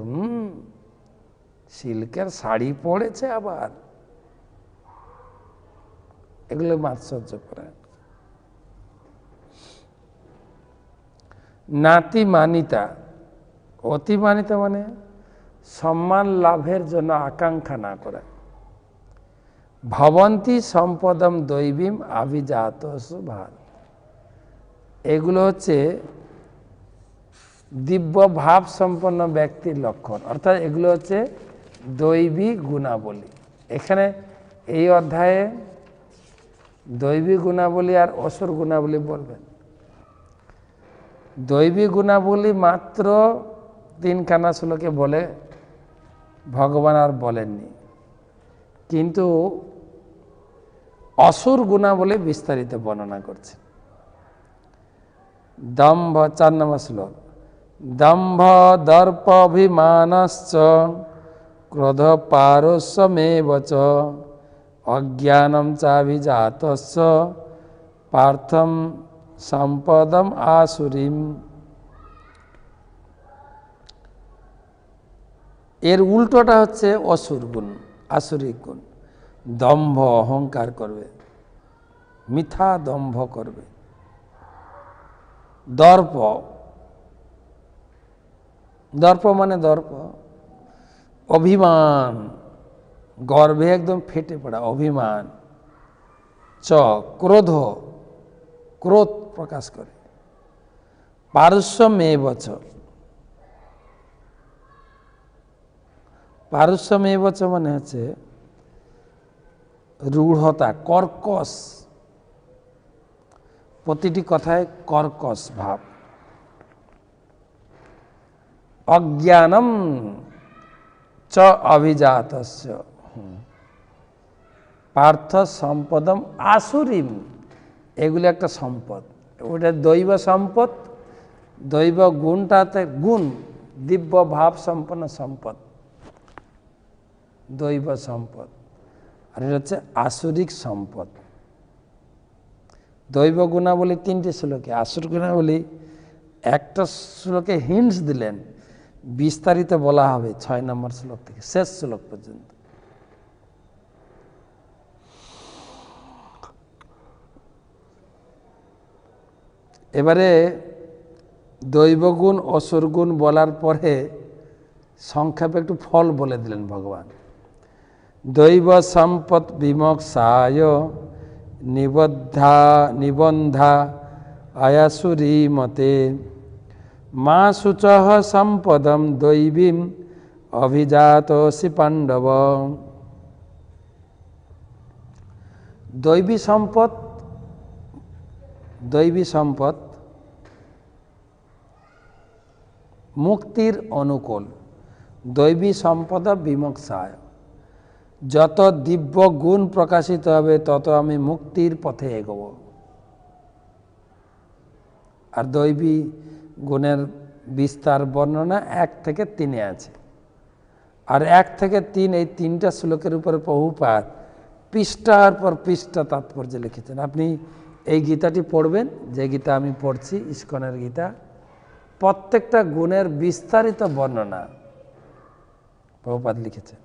সিল্কের শাড়ি পরেছে আবার, এগুলো মাৎসর্য করে। নাতিমানিতা, অতিমানিতা মানে সম্মান লাভের জন্য আকাঙ্ক্ষা না করা। ভবন্তি সম্পদম দৈবীম আভিজাত সুভান, এগুলো হচ্ছে দিব্য ভাব সম্পন্ন ব্যক্তির লক্ষণ, অর্থাৎ এগুলো হচ্ছে দৈবী গুণাবলী। এখানে এই অধ্যায়ে দৈবী গুণাবলী আর অসুর গুণাবলী বলবেন। দৈবী গুণাবলী মাত্র 3খানা শ্লোকে বলে ভগবান আর বলেননি, কিন্তু অসুর গুণাবলী বিস্তারিত বর্ণনা করছে। দম্ভ, 4 নম্বর শ্লোক। দম্ভ দর্পাভিমানশ্চ ক্রোধ পারস্যমেব চ অজ্ঞানম চাভিজাতস্য পার্থম সম্পদম আসুরিম। এর উল্টোটা হচ্ছে অসুর গুণ, আসুরিক গুণ। দম্ভ, অহংকার করবে, মিথ্যা দম্ভ করবে। দর্প, দর্প মানে দর্প অভিমান, গর্বে একদম ফেটে পড়া অভিমান। চ ক্রোধ, ক্রোধ প্রকাশ করে। পারস্যমেবচ, পারস্যমেবচ মানে হচ্ছে রূঢ়তা, কর্কশ, প্রতিটি কথায় কর্কশ ভাব। অজ্ঞানম চ অভিজাতস্য পার্থ সম্পদম আসুরিম, এগুলি একটা সম্পদ। ওটা দৈব সম্পদ, দৈব গুণটাতে গুণ, দিব্য ভাব সম্পন্ন সম্পদ, দৈব সম্পদ। আর এটা হচ্ছে আসুরিক সম্পদ। দৈব গুণাবলী 3টি শ্লোকে, আসুর গুণাবলী একটা শ্লোকে হিন্টস দিলেন, বিস্তারিত বলা হবে 6 নম্বর শ্লোক থেকে শেষ শ্লোক পর্যন্ত। এবারে দৈবগুণ অসুরগুণ বলার পরে সংক্ষেপে একটু ফল বলে দিলেন ভগবান। দৈব সম্পদ বিমোক্ষায় নিবন্ধা আয়াসুরী মতে মা শুচ সম্পদম দৈবীম অভিজাতসি পাণ্ডব। দৈবী সম্পদ, দৈবী সম্পদ মুক্তির অনুকূল। দৈবী সম্পদা বিমোক্ষায়। যত দিব্য গুণ প্রকাশিত হবে তত আমি মুক্তির পথে এগোব। আর দৈবী গুণের বিস্তার বর্ণনা 1 থেকে 3 আছে। আর 1 থেকে 3 এই 3টা শ্লোকের উপরে প্রভুপাদ পৃষ্ঠার পর পৃষ্ঠা তাৎপর্য লিখেছেন। আপনি এই গীতাটি পড়বেন, যে গীতা আমি পড়ছি ইস্কনের গীতা, প্রত্যেকটা গুণের বিস্তারিত বর্ণনা প্রভুপাদ লিখেছেন।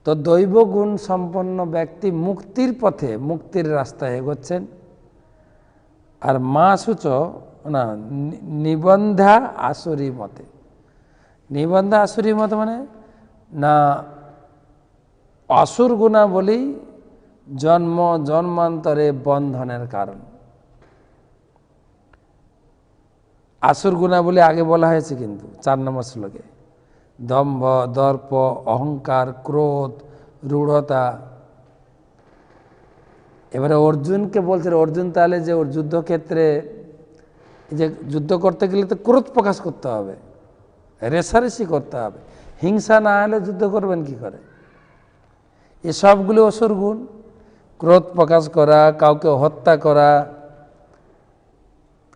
তো দৈব গুণ সম্পন্ন ব্যক্তি মুক্তির পথে, মুক্তির রাস্তায় এগোচ্ছেন। আর মা সূচ না নিবন্ধা আসুরি মতে। নিবন্ধা আসুরি মতে মানে না অসুর গুণাবলী জন্ম জন্মান্তরে বন্ধনের কারণ। আসুর গুণাবলী আগে বলা হয়েছে কিন্তু 4 নম্বর শ্লোকে। দম্ভ, দর্প, অহংকার, ক্রোধ, রূঢ়তা। এবারে অর্জুনকে বলছে, অর্জুন তাহলে যে ওর যুদ্ধক্ষেত্রে যে যুদ্ধ করতে গেলে তো ক্রোধ প্রকাশ করতে হবে, রেষারেষি করতে হবে, হিংসা না হলে যুদ্ধ করবেন কি করে? এসবগুলো অসুর গুণ। ক্রোধ প্রকাশ করা, কাউকে হত্যা করা।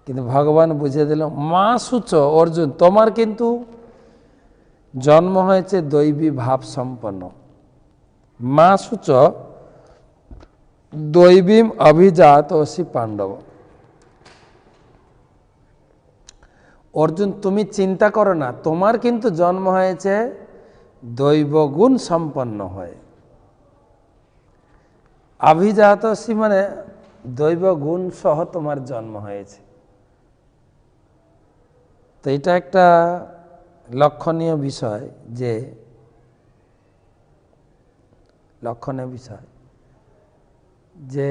কিন্তু ভগবান বুঝিয়ে দিল, মা সূচ অর্জুন, তোমার কিন্তু জন্ম হয়েছে দৈবী ভাব সম্পন্ন। মা সূচ দৈবীম অভিজাত অসি পাণ্ডব। অর্জুন তুমি চিন্তা করো না, তোমার কিন্তু জন্ম হয়েছে দৈব গুণ সম্পন্ন হয়ে। অভিজাতসি মানে দৈব গুণ সহ তোমার জন্ম হয়েছে। তো এটা একটা লক্ষণীয় বিষয়, যে লক্ষণীয় বিষয় যে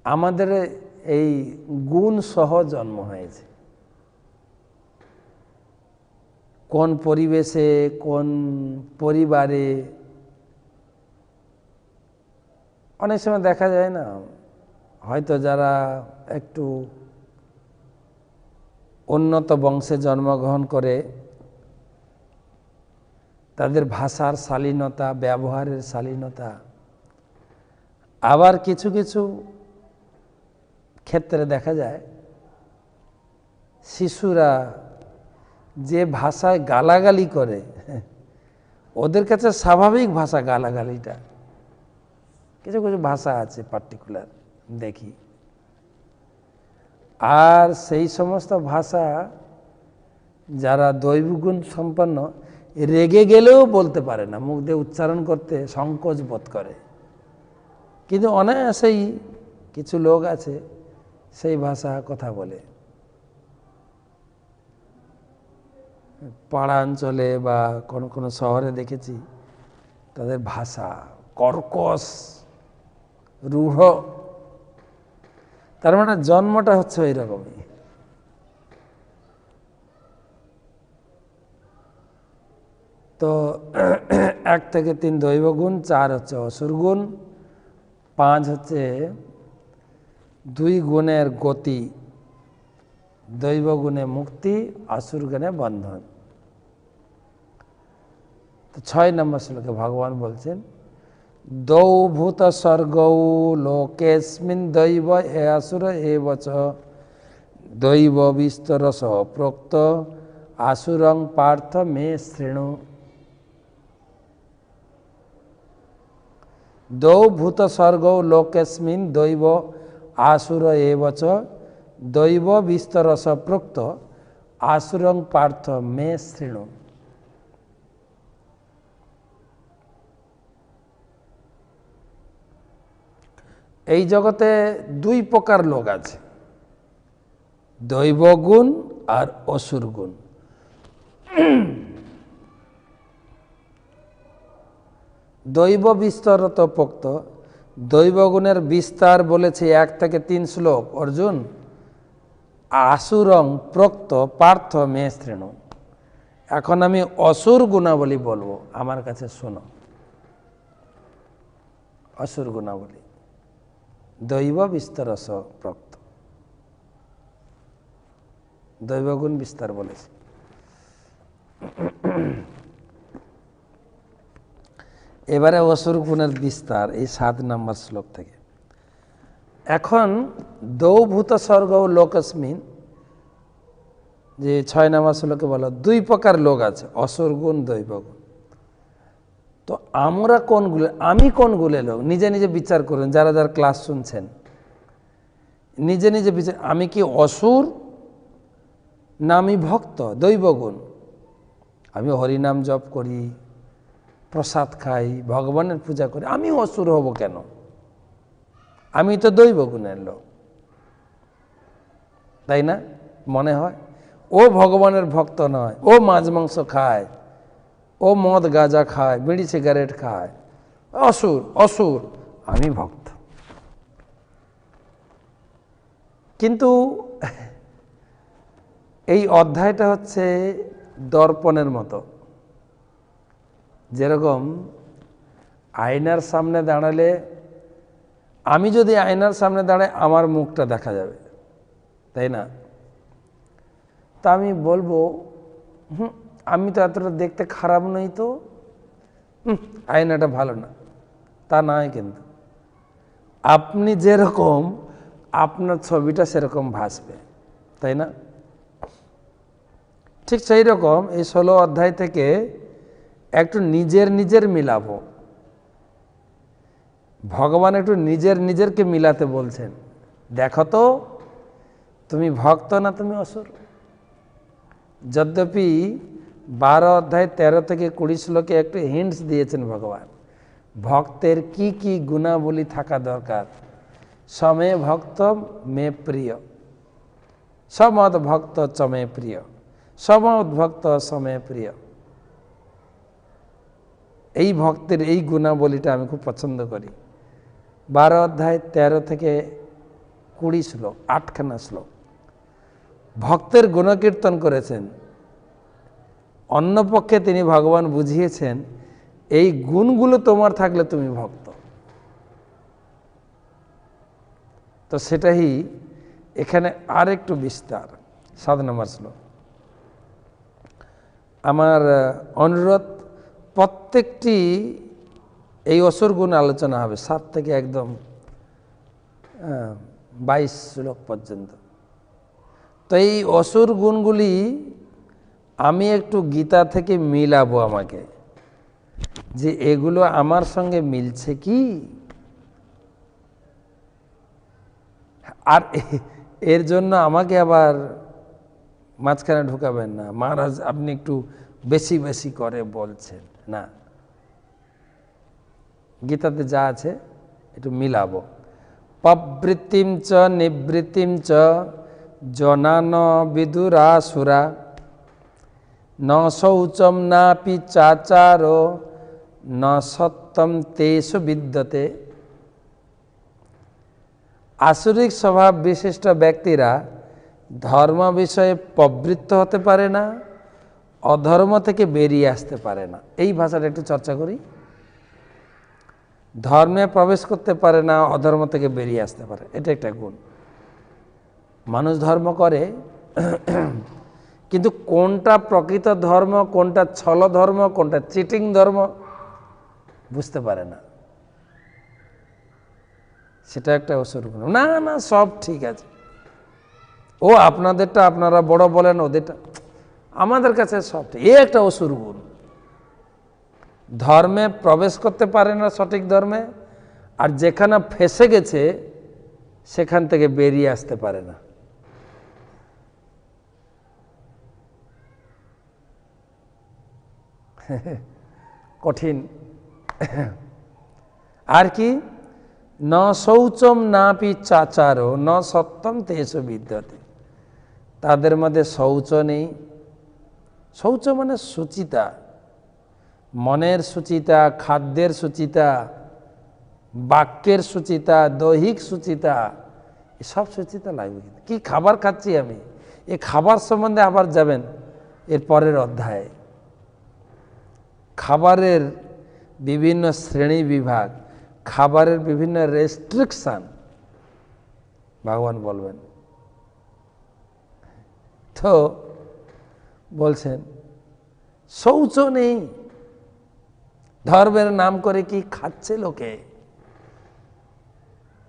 আমাদের এই গুণ সহ জন্ম হয়েছে। কোন পরিবেশে, কোন পরিবারে, অনেক সময় দেখা যায় না, হয়তো যারা একটু উন্নত বংশে জন্মগ্রহণ করে তাদের ভাষার শালীনতা, ব্যবহারের শালীনতা। আবার কিছু কিছু ক্ষেত্রে দেখা যায় শিশুরা যে ভাষায় গালাগালি করে, ওদের কাছে স্বাভাবিক ভাষা গালাগালিটা। কিছু কিছু ভাষা আছে পার্টিকুলার দেখি। আর সেই সমস্ত ভাষা যারা দৈবগুণ সম্পন্ন, রেগে গেলেও বলতে পারে না, মুখ দিয়ে উচ্চারণ করতে সংকোচ বোধ করে। কিন্তু অনায়াসেই কিছু লোক আছে সেই ভাষা কথা বলে। পাড়া অঞ্চলে বা কোনো কোনো শহরে দেখেছি তাদের ভাষা কর্কশ, রূঢ়। তার মানে জন্মটা হচ্ছে ওই রকমই। তো 1 থেকে 3 দৈবগুণ, 4 হচ্ছে অসুর গুণ, 5 হচ্ছে 2 গুণের গতি, দৈবগুণে মুক্তি, আসুর গুণে বন্ধন। তো 6 নম্বর শ্লোকে ভগবান বলছেন, দৌ ভূত স্বর্গৌ লোকেস্মিন দৈব এ আসুর এবচ দৈব বিস্তরস প্রোক্ত আসুরং পার্থ মে শৃণু। দৌ ভূত স্বর্গৌ লোকেস্মিন দৈব আসুর এবচ দৈব বিস্তরস প্রোক্ত আসুরং পার্থ মে শৃণু। এই জগতে 2 প্রকার লোক আছে, দৈবগুণ আর অসুর গুণ। দৈব বিস্তরত পোক্ত, দৈবগুণের বিস্তার বলেছে 1 থেকে 3 শ্লোক অর্জুন। আসুরং প্রোক্ত পার্থ মে শৃণু। এখন আমি অসুর গুণাবলী বলবো, আমার কাছে শোনো। অসুর গুণাবলী দৈব বিস্তরস প্রক্ত, দৈবগুণ বিস্তার বলেছে। এবারে অসুর গুণের বিস্তার এই 7 নম্বর শ্লোক থেকে। এখন দৌভূত স্বর্গ লোকস্মিন, যে 6 নম্বর শ্লোকে বলো 2 প্রকার লোক আছে, অসুর গুণ, দৈবগুণ। তো আমরা কোনগুলো, আমি কোনগুলো লোক, নিজে নিজে বিচার করুন। যারা যারা ক্লাস শুনছেন নিজে নিজে বিচার, আমি কি অসুর না আমি ভক্ত? দৈবগুণ, আমি হরিনাম জপ করি, প্রসাদ খাই, ভগবানের পূজা করি, আমি অসুর হব কেন? আমি তো দৈবগুণের লোক, তাই না? মনে হয় ও ভগবানের ভক্ত নয়, ও মাছ মাংস খায়, ও মদ গাঁজা খায়, বিড়ি সিগারেট খায়, অসুর অসুর, আমি ভক্ত। কিন্তু এই অধ্যায়টা হচ্ছে দর্পণের মতো। যেরকম আয়নার সামনে দাঁড়ালে, আমি যদি আয়নার সামনে দাঁড়াই আমার মুখটা দেখা যাবে, তাই না? তা আমি বলবো আমি তো এতটা দেখতে খারাপ নই, তো আয়নাটা ভালো না, তা নয়। কিন্তু আপনি যেরকম, আপনার ছবিটা সেরকম ভাসবে, তাই না? ঠিক সেই রকম এই 16 অধ্যায় থেকে একটু নিজের নিজের মিলাবো। ভগবান একটু নিজের নিজেরকে মিলাতে বলছেন, দেখো তো তুমি ভক্ত না তুমি অসুর। যদ্যপি 12 অধ্যায় 13 থেকে 20 শ্লোকে একটু হিন্টস দিয়েছেন ভগবান, ভক্তের কি কি গুণাবলী থাকা দরকার। সমে ভক্ত মে প্রিয়, সমদ ভক্ত চমে প্রিয়, সমদ ভক্ত সমে প্রিয়। এই ভক্তের এই গুণাবলীটা আমি খুব পছন্দ করি। 12 অধ্যায় 13 থেকে 20 শ্লোক, 8খানা শ্লোক ভক্তের গুণকীর্তন করেছেন। অন্য পক্ষে তিনি ভগবান বুঝিয়েছেন এই গুণগুলো তোমার থাকলে তুমি ভক্ত। তো সেটাই এখানে আর একটু বিস্তার। 7 নম্বর শ্লোক। আমার অনুরোধ, প্রত্যেকটি এই অসুর গুণ আলোচনা হবে 7 থেকে একদম 22 শ্লোক পর্যন্ত। তো এই অসুর গুণগুলি আমি একটু গীতা থেকে মিলাবো আমাকে, যে এগুলো আমার সঙ্গে মিলছে কি। আর এর জন্য আমাকে আবার মাঝখানে ঢুকাবেন না, মহারাজ আপনি একটু বেশি বেশি করে বলছেন না। গীতাতে যা আছে একটু মিলাবো। প্রবৃত্তিম চ নিবৃত্তিম চ জনান বিদুরাসুরা, ন শৌচম নাপি চাচারো ন সত্যম তেষু বিদ্যতে। আসুরিক স্বভাব বিশিষ্ট ব্যক্তিরা ধর্ম বিষয়ে প্রবৃত্ত হতে পারে না, অধর্ম থেকে বেরিয়ে আসতে পারে না। এই ভাষাটা একটু চর্চা করি। ধর্মে প্রবেশ করতে পারে না, অধর্ম থেকে বেরিয়ে আসতে পারে, এটা একটা গুণ। মানুষ ধর্ম করে কিন্তু কোনটা প্রকৃত ধর্ম, কোনটা ছল ধর্ম, কোনটা চিটিং ধর্ম বুঝতে পারে না। সেটা একটা অসুর গুণ। না না সব ঠিক আছে, ও আপনাদেরটা আপনারা বড় বলেন, ওদেরটা আমাদের কাছে সব ঠিক, এ একটা অসুর গুণ। ধর্মে প্রবেশ করতে পারে না সঠিক ধর্মে, আর যেখানে ফেসে গেছে সেখান থেকে বেরিয়ে আসতে পারে না। কঠিন। আর কি, ন শৌচম নাপি চাচারো ন সত্যম তেষু বিদ্যতে। তাদের মধ্যে শৌচ নেই। শৌচ মানে সুচিতা, মনের সুচিতা, খাদ্যের সুচিতা, বাক্যের সুচিতা, দৈহিক সুচিতা, এসব সুচিতা লাগবে। কি খাবার খাচ্ছি আমি, এই খাবার সম্বন্ধে আবার যাবেন এর পরের অধ্যায়ে। খাবারের বিভিন্ন শ্রেণী বিভাগ, খাবারের বিভিন্ন রেস্ট্রিকশান, ভগবান বলবেন। তো বলছেন শৌচ নেই, ধর্মের নাম করে কি খাচ্ছে লোকে,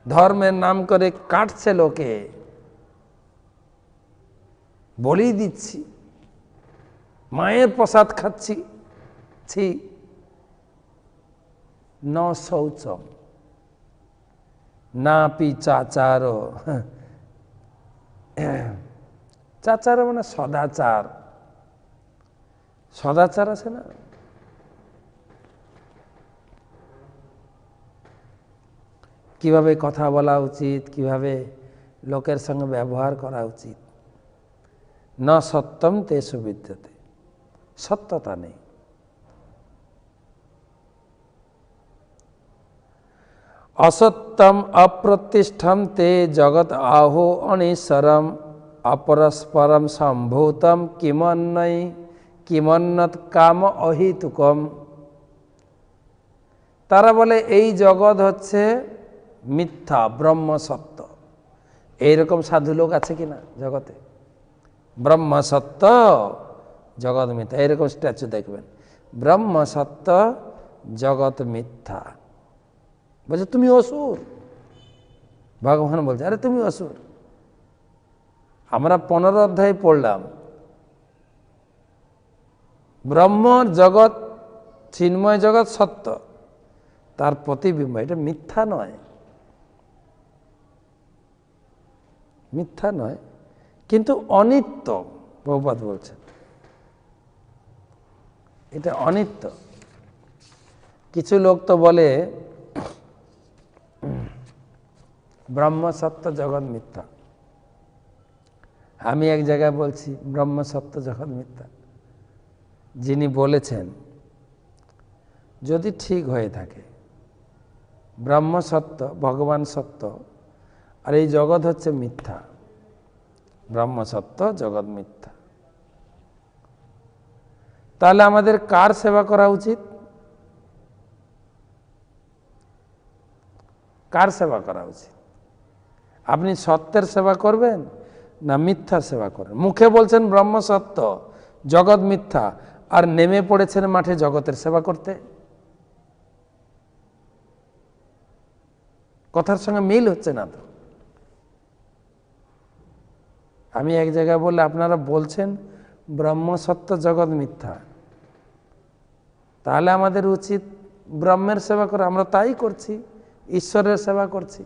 ধর্মের নাম করে কাটছে লোকে, বলি দিচ্ছি, মায়ের প্রসাদ খাচ্ছি, ছি, ন শৌচম না পি চাচার, চাচার মানে সদাচার, সদাচার আছে না, কিভাবে কথা বলা উচিত, কিভাবে লোকের সঙ্গে ব্যবহার করা উচিত। ন সত্যম তেষু বিদ্যতে, সত্যতা নেই। অসত্যম অপ্রতিষ্ঠম তে জগৎ আহো অনিশ্বরম অপরস্পরম সম্ভূতম কিমন্নয় কিমন্নত কাম অহিতুকম। তারা বলে এই জগৎ হচ্ছে মিথ্যা, ব্রহ্ম সত্য। এইরকম সাধু লোক আছে কিনা জগতে? ব্রহ্ম সত্য জগৎ মিথ্যা, এইরকম স্ট্যাচু দেখবেন, ব্রহ্ম সত্য জগৎ মিথ্যা। বলছে তুমি অসুর, ভগবান বলছে আরে তুমি অসুর। আমরা 15 অধ্যায় পড়লাম, ব্রহ্ম জগৎ চিন্ময় জগৎ সত্য, তার প্রতিবিম্ব, এটা মিথ্যা নয়, মিথ্যা নয়, কিন্তু অনিত্য। প্রভুপাদ বলছেন এটা অনিত্য। কিছু লোক তো বলে ব্রহ্ম সত্য জগৎ মিথ্যা। আমি এক জায়গায় বলছি ব্রহ্ম সত্য জগৎ মিথ্যা। যিনি বলেছেন যদি ঠিক হয়ে থাকে, ব্রহ্ম সত্য, ভগবান সত্য, আর এই জগৎ হচ্ছে মিথ্যা, ব্রহ্ম সত্য জগৎ মিথ্যা, তাহলে আমাদের কার সেবা করা উচিত? কার সেবা করা উচিত? আপনি সত্যের সেবা করবেন না মিথ্যার সেবা করবেন? মুখে বলছেন ব্রহ্ম সত্য জগৎ মিথ্যা, আর নেমে পড়েছেন মাঠে জগতের সেবা করতে। কথার সঙ্গে মিল হচ্ছে না তো। আমি এক জায়গায় বললে আপনারা বলছেন ব্রহ্ম সত্য জগৎ মিথ্যা, তাহলে আমাদের উচিত ব্রহ্মের সেবা করা, আমরা তাই করছি, ঈশ্বরের সেবা করছি।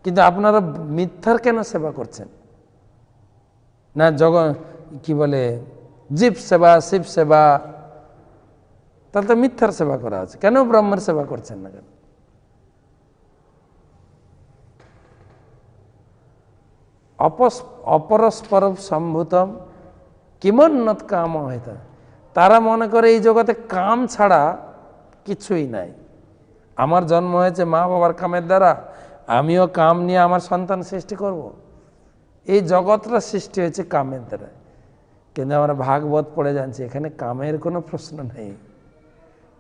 কিন্তু আপনারা মিথ্যার কেন সেবা করছেন? না কি বলে জীব সেবা, শিব সেবা, তাহলে তো মিথ্যার সেবা করা আছে, কেন ব্রহ্মের সেবা করছেন না কেন? অপরস্পর সম্ভূতম কিমন্নত কাম হইত। তারা মনে করে এই জগতে কাম ছাড়া কিছুই নাই। আমার জন্ম হয়েছে মা বাবার কামের দ্বারা, আমিও কাম নিয়ে আমার সন্তান সৃষ্টি করব। এই জগৎটা সৃষ্টি হয়েছে কামের দ্বারা, কিন্তু আমরা ভাগবত পড়ে জানছি এখানে কামের কোনো প্রশ্ন নেই।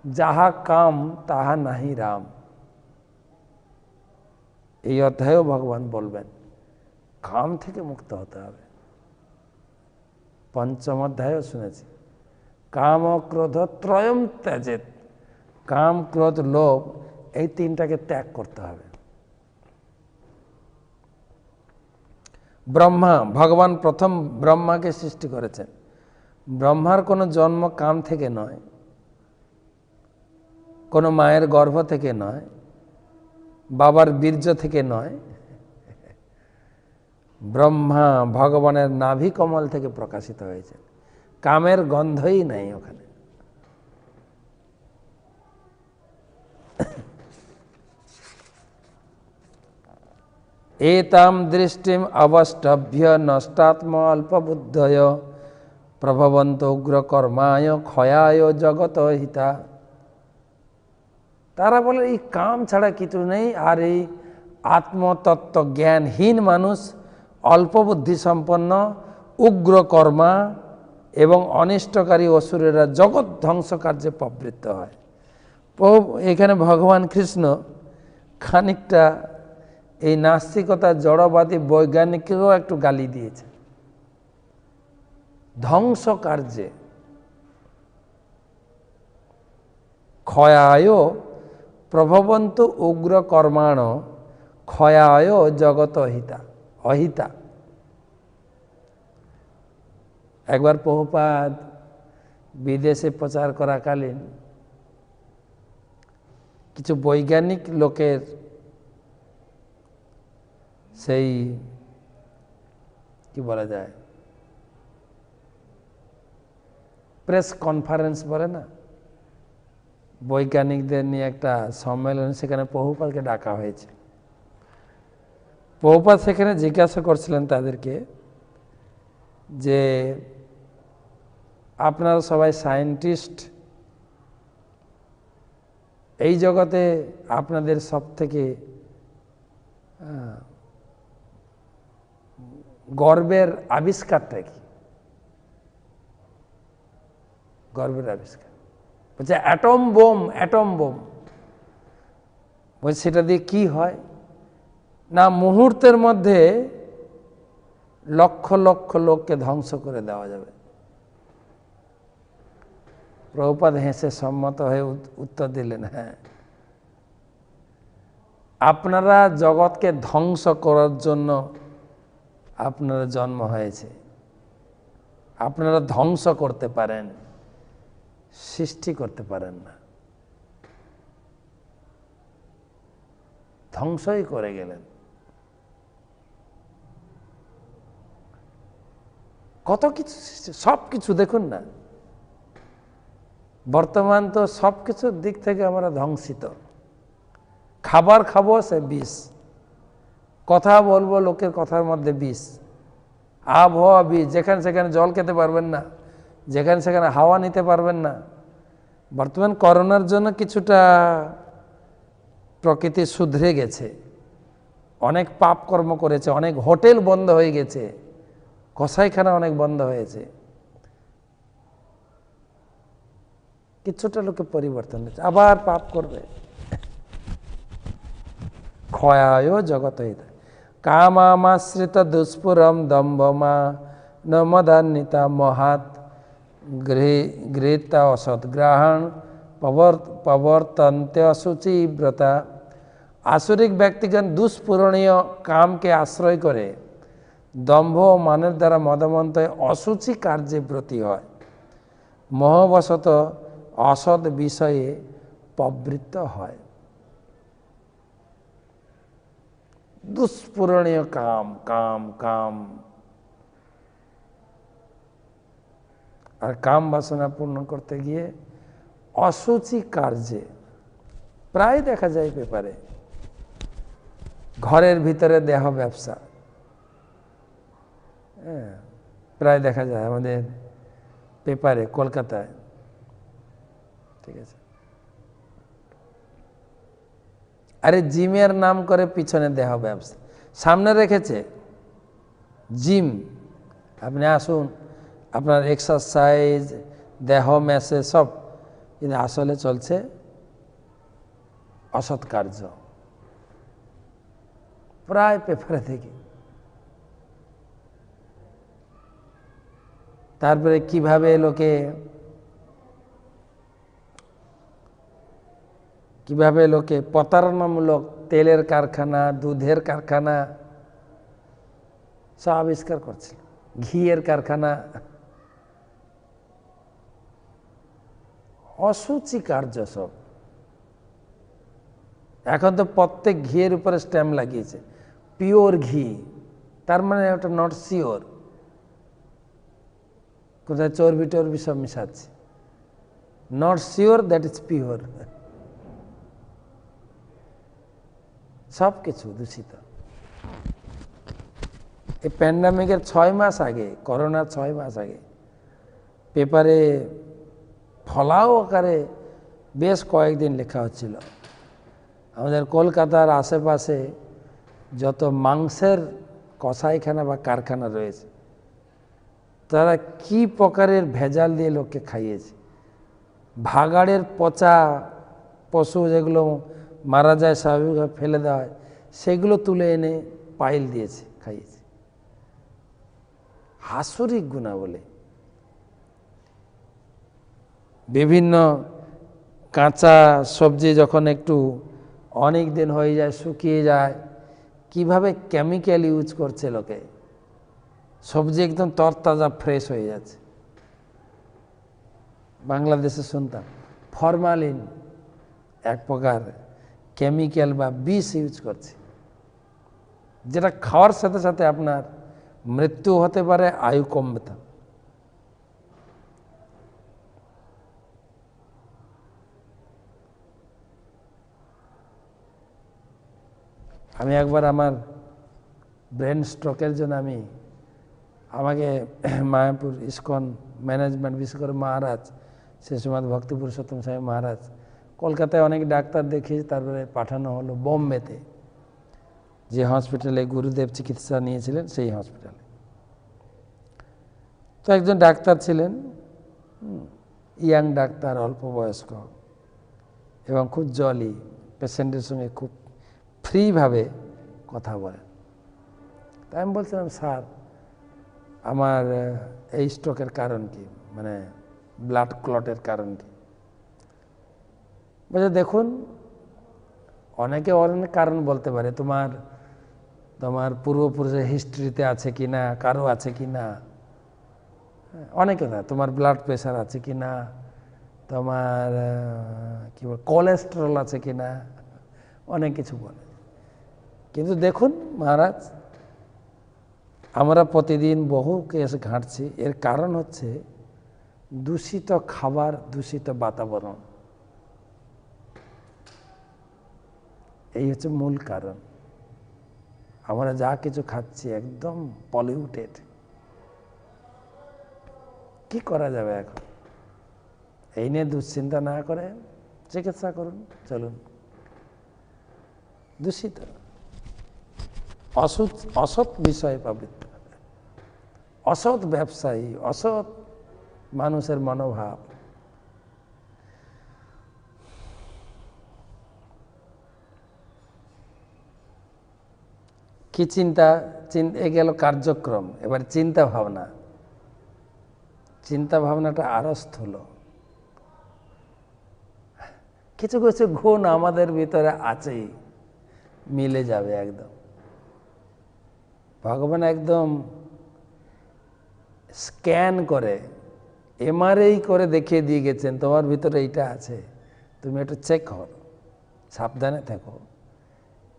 যাহা কাম তাহা নাহি রাম, এই অধ্যায়েও ভগবান বলবেন কাম থেকে মুক্ত হতে হবে। 5ম অধ্যায়ও শুনেছি কাম ক্রোধ ত্রয়ম ত্যাজেত, কাম ক্রোধ লোভ এই 3টাকে ত্যাগ করতে হবে। ব্রহ্মা, ভগবান প্রথম ব্রহ্মাকে সৃষ্টি করেছেন। ব্রহ্মার কোনো জন্ম কাম থেকে নয়, কোনো মায়ের গর্ভ থেকে নয়, বাবার বীর্য থেকে নয়। ব্রহ্মা ভগবানের নাভি কমল থেকে প্রকাশিত হয়েছে, কামের গন্ধই নাই ওখানে। এতাম দৃষ্টিম অবষ্টভ্য নষ্টাত্ম অল্পবুদ্ধয় প্রভবন্ত উগ্র কর্মায় ক্ষয়ায় জগত হিতা। তারা বলে এই কাম ছাড়া কিছু নেই, আর এই আত্মতত্ত্ব জ্ঞানহীন মানুষ, অল্প বুদ্ধি সম্পন্ন, উগ্র কর্মা এবং অনিষ্টকারী অসুরেরা জগৎ ধ্বংস কার্যে প্রবৃত্ত হয়। এখানে ভগবান কৃষ্ণ খানিকটা এই নাস্তিকতা জড়বাদী বৈজ্ঞানিককেও একটু গালি দিয়েছে। ধ্বংস কার্যে ক্ষয়ায় প্রভবন্ত উগ্র কর্মাণ ক্ষয়ায় জগত অহিতা। একবার প্রভুপাদ বিদেশে প্রচার করাকালীন কিছু বৈজ্ঞানিক লোকের সেই কি বলা যায় প্রেস কনফারেন্স বলে না, বৈজ্ঞানিকদের নিয়ে একটা সম্মেলন, সেখানে প্রভুপাদকে ডাকা হয়েছে। প্রভুপাদ সেখানে জিজ্ঞাসা করছিলেন তাদেরকে যে আপনারা সবাই সায়েন্টিস্ট, এই জগতে আপনাদের সব থেকে গর্বের আবিষ্কারটা কি? গর্বের আবিষ্কার বলছে অ্যাটম বোম। বলছে সেটা দিয়ে কি হয় না, মুহূর্তের মধ্যে লক্ষ লক্ষ লোককে ধ্বংস করে দেওয়া যাবে। প্রভুপাদ হেসে সম্মত হয়ে উত্তর দিলেন, হ্যাঁ, আপনারা জগৎকে ধ্বংস করার জন্য আপনারা জন্ম হয়েছে, আপনারা ধ্বংস করতে পারেন, সৃষ্টি করতে পারেন না। ধ্বংসই করে গেলেন। কত কিছু, সব কিছু দেখুন না, বর্তমান তো সব কিছুর দিক থেকে আমরা ধ্বংসিত। খাবার খাবো সে বিষ, কথা বলবো লোকের কথার মধ্যে বিষ, আবহাওয়া বিষ, যেখানে সেখানে জল খেতে পারবেন না, যেখানে সেখানে হাওয়া নিতে পারবেন না। বর্তমান করোনার জন্য কিছুটা প্রকৃতি শুধরে গেছে, অনেক পাপ কর্ম করেছে, অনেক হোটেল বন্ধ হয়ে গেছে, কসাইখানা অনেক বন্ধ হয়েছে, কিছুটা লোকে পরিবর্তন হয়েছে, আবার পাপ করবে। ক্ষয়ায় জগত কামাশ্রিত দুষ্পুরম দম্ভমা নমদান্বিতা মহাত গৃহীতা অসৎগ্রহণ প্রবর্তন্তে অশুচিব্রতা। আসরিক ব্যক্তিগণ দুষ্পূরণীয় কামকে আশ্রয় করে দম্ভ ও মানের দ্বারা মদমন্ত অসুচি কার্যে ব্রতী হয়, মোহবশত অসৎ বিষয়ে প্রবৃত্ত হয়। দুষ্পূরণীয় কাম কাম কাম, আর কাম বাসনা পূর্ণ করতে গিয়ে অসুচি কার্যে, প্রায় দেখা যায় পেপারে, ঘরের ভিতরে দেহ ব্যবসা, প্রায় দেখা যায় আমাদের পেপারে, কলকাতায়, ঠিক আছে। আরে জিমের নাম করে পিছনে দেহ ব্যবসা, সামনে রেখেছে জিম, আপনি আসুন, আপনার এক্সারসাইজ, দেহ ম্যাসেজ সব, কিন্তু আসলে চলছে অসৎ কার্য, প্রায় পেপারে থেকে। তারপরে কিভাবে লোকে প্রতারণামূলক তেলের কারখানা, দুধের কারখানা সব আবিষ্কার করছে, ঘিয়ের কারখানা, অসুচি কার্য সব। এখন তো প্রত্যেক ঘিয়ের উপরে স্ট্যাম্প লাগিয়েছে পিওর ঘি, তার মানে ওটা নট শিওর, কোথায় চর্বি টর্বি সব মিশাচ্ছে, not sure that is pure. সব কিছু দূষিত। এই প্যান্ডামিকের 6 মাস আগে, করোনার 6 মাস আগে পেপারে ফলাও আকারে বেশ কয়েকদিন লেখা হচ্ছিল, আমাদের কলকাতার আশেপাশে যত মাংসের কসাইখানা বা কারখানা রয়েছে, তারা কি প্রকারের ভেজাল দিয়ে লোককে খাইয়েছে। ভাগাড়ের পচা পশু যেগুলো মারা যায়, স্বাভাবিকভাবে ফেলে দেওয়া হয়, সেগুলো তুলে এনে পাইল দিয়েছে, খাইয়েছে। আসরিক গুণাবলী। বিভিন্ন কাঁচা সবজি যখন একটু অনেক দিন হয়ে যায়, শুকিয়ে যায়, কিভাবে কেমিক্যাল ইউজ করছে লোকে, সবজি একদম তরতাজা ফ্রেশ হয়ে যাচ্ছে। বাংলাদেশে শুনতাম ফরমালিন এক প্রকার কেমিক্যাল বা বিষ ইউজ করছে, যেটা খাওয়ার সাথে সাথে আপনার মৃত্যু হতে পারে, আয়ু কমবে। তা আমি একবার আমার ব্রেন স্ট্রোকের জন্য আমাকে মায়াপুর ইস্কন ম্যানেজমেন্ট, বিশেষ করে মহারাজ শিশুমাদ ভক্তি পুরুষোত্তম স্বামী মহারাজ, কলকাতায় অনেক ডাক্তার দেখিয়ে তারপরে পাঠানো হলো বোম্বেতে, যে হসপিটালে গুরুদেব চিকিৎসা নিয়েছিলেন সেই হসপিটালে। তো একজন ডাক্তার ছিলেন, ইয়াং ডাক্তার, অল্প বয়স্ক, এবং খুব জলি, পেশেন্টের সঙ্গে খুব ফ্রিভাবে কথা বলেন। তাই আমি বলছিলাম, স্যার আমার এই স্ট্রোকের কারণ কি, মানে ব্লাড ক্লটের কারণ কি? বলছে দেখুন, অনেকে অনেক কারণ বলতে পারে, তোমার পূর্বপুরুষের হিস্ট্রিতে আছে কি না, কারো আছে কি না, অনেকে না, তোমার ব্লাড প্রেশার আছে কি না, তোমার কি বল কোলেস্টেরল আছে কি না, অনেক কিছু বলে। কিন্তু দেখুন মহারাজ, আমরা প্রতিদিন বহু কেস ঘাঁটছি, এর কারণ হচ্ছে দূষিত খাবার, দূষিত বাতাবরণ, এই হচ্ছে মূল কারণ। আমরা যা কিছু খাচ্ছি একদম পলিউটেড। কি করা যাবে এখন? এই নিয়ে দুশ্চিন্তা না করে চিকিৎসা করুন, চলুন। দূষিত অসৎ বিষয়ে প্রবৃত্ত, অসৎ ব্যবসায়ী, অসৎ মানুষের মনোভাব। কি চিন্তা এ গেল কার্যক্রম, এবার চিন্তা ভাবনা। চিন্তা ভাবনাটা আরো স্থূল। কিছু কিছু গুণ আমাদের ভিতরে আছেই, মিলে যাবে একদম। ভগবান একদম স্ক্যান করে, এমআরআই করে দেখিয়ে দিয়ে গেছেন, তোমার ভিতরে এইটা আছে, তুমি একটু চেক করো, সাবধানে থাকো।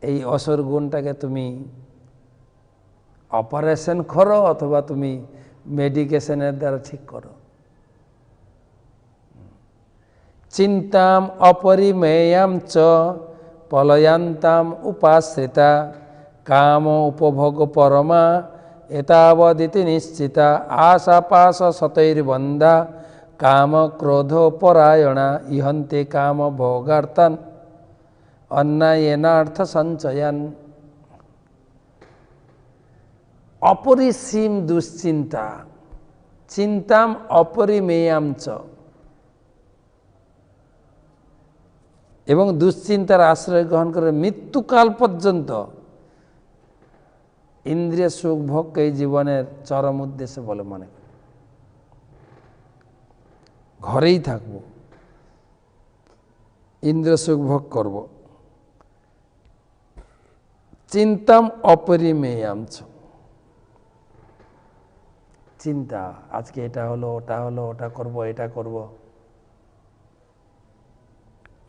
এই অসুর গুণটাকে তুমি অপারেশন করো অথবা তুমি মেডিকেশনের দ্বারা ঠিক করো। চিন্তাম অপরিমেয়াম চ পলয়ান্তাম উপাশ্রিতা কাম উপভোগ পরমা এতাবদিতি নিশ্চিতা আশা পাশ শতৈর্বন্ধা কাম ক্রোধ পরায়ণা ইহন্তে কাম ভোগার্থন অন্যায়েনার্থ সঞ্চয়ন। অপরিসীম দুশ্চিন্তা, চিন্তাম অপরিমেয়াম চ, এবং দুশ্চিন্তার আশ্রয় গ্রহণ করে মৃত্যুকাল পর্যন্ত ইন্দ্রিয় সুখ ভোগকে এই জীবনের চরম উদ্দেশ্য বলে মনে করে। ঘরেই থাকবো, ইন্দ্রিয় সুখ ভোগ করব। চিন্তাম অপরিমেয়াম চ, চিন্তা, আজকে এটা হলো, ওটা হলো, ওটা করব, এটা করব।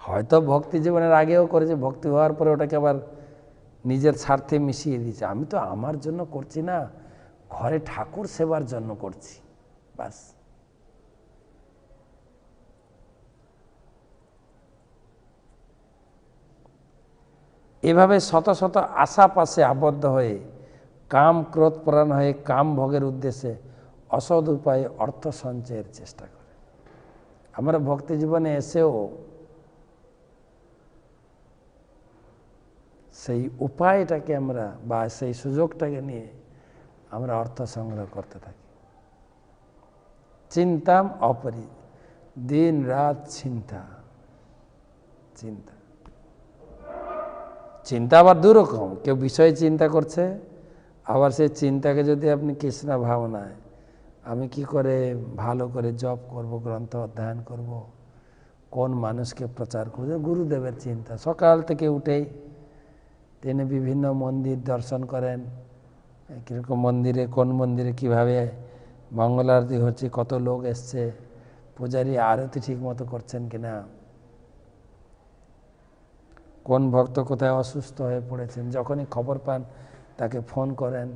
হয়তো ভক্তি জীবনের আগেও করেছে, ভক্তি হওয়ার পরে ওটাকে আবার নিজের স্বার্থে মিশিয়ে দিয়েছে। আমি তো আমার জন্য করছি না, ঘরে ঠাকুর সেবার জন্য করছি, বাস। এভাবে শত শত আশা পাশে আবদ্ধ হয়ে কাম ক্রোধ পরায়ণ হয়ে কাম ভোগের উদ্দেশ্যে অসৎ উপায়ে অর্থ সঞ্চয়ের চেষ্টা করে। আমরা ভক্তি জীবনে এসেও সেই উপায়টাকে আমরা বা সেই সুযোগটাকে নিয়ে আমরা অর্থ সংগ্রহ করতে থাকি। চিন্তাম অপরি, দিন রাত চিন্তা, চিন্তা। চিন্তা আবার দুরকম, কেউ বিষয়ে চিন্তা করছে, আবার সেই চিন্তাকে যদি আপনি কৃষ্ণ ভাবনায় আমি কি করে ভালো করে জপ করব, গ্রন্থ অধ্যয়ন করব, কোন মানুষকে প্রচার করব, গুরুদেবের চিন্তা। সকাল থেকে উঠেই তিনি বিভিন্ন মন্দির দর্শন করেন, কীরকম মন্দিরে, কোন মন্দিরে কিভাবে মঙ্গল আরতি হচ্ছে, কত লোক এসছে, পূজারী আরতি ঠিক মতো করছেন কিনা, কোন ভক্ত কোথায় অসুস্থ হয়ে পড়েছেন, যখনই খবর পান তাকে ফোন করেন,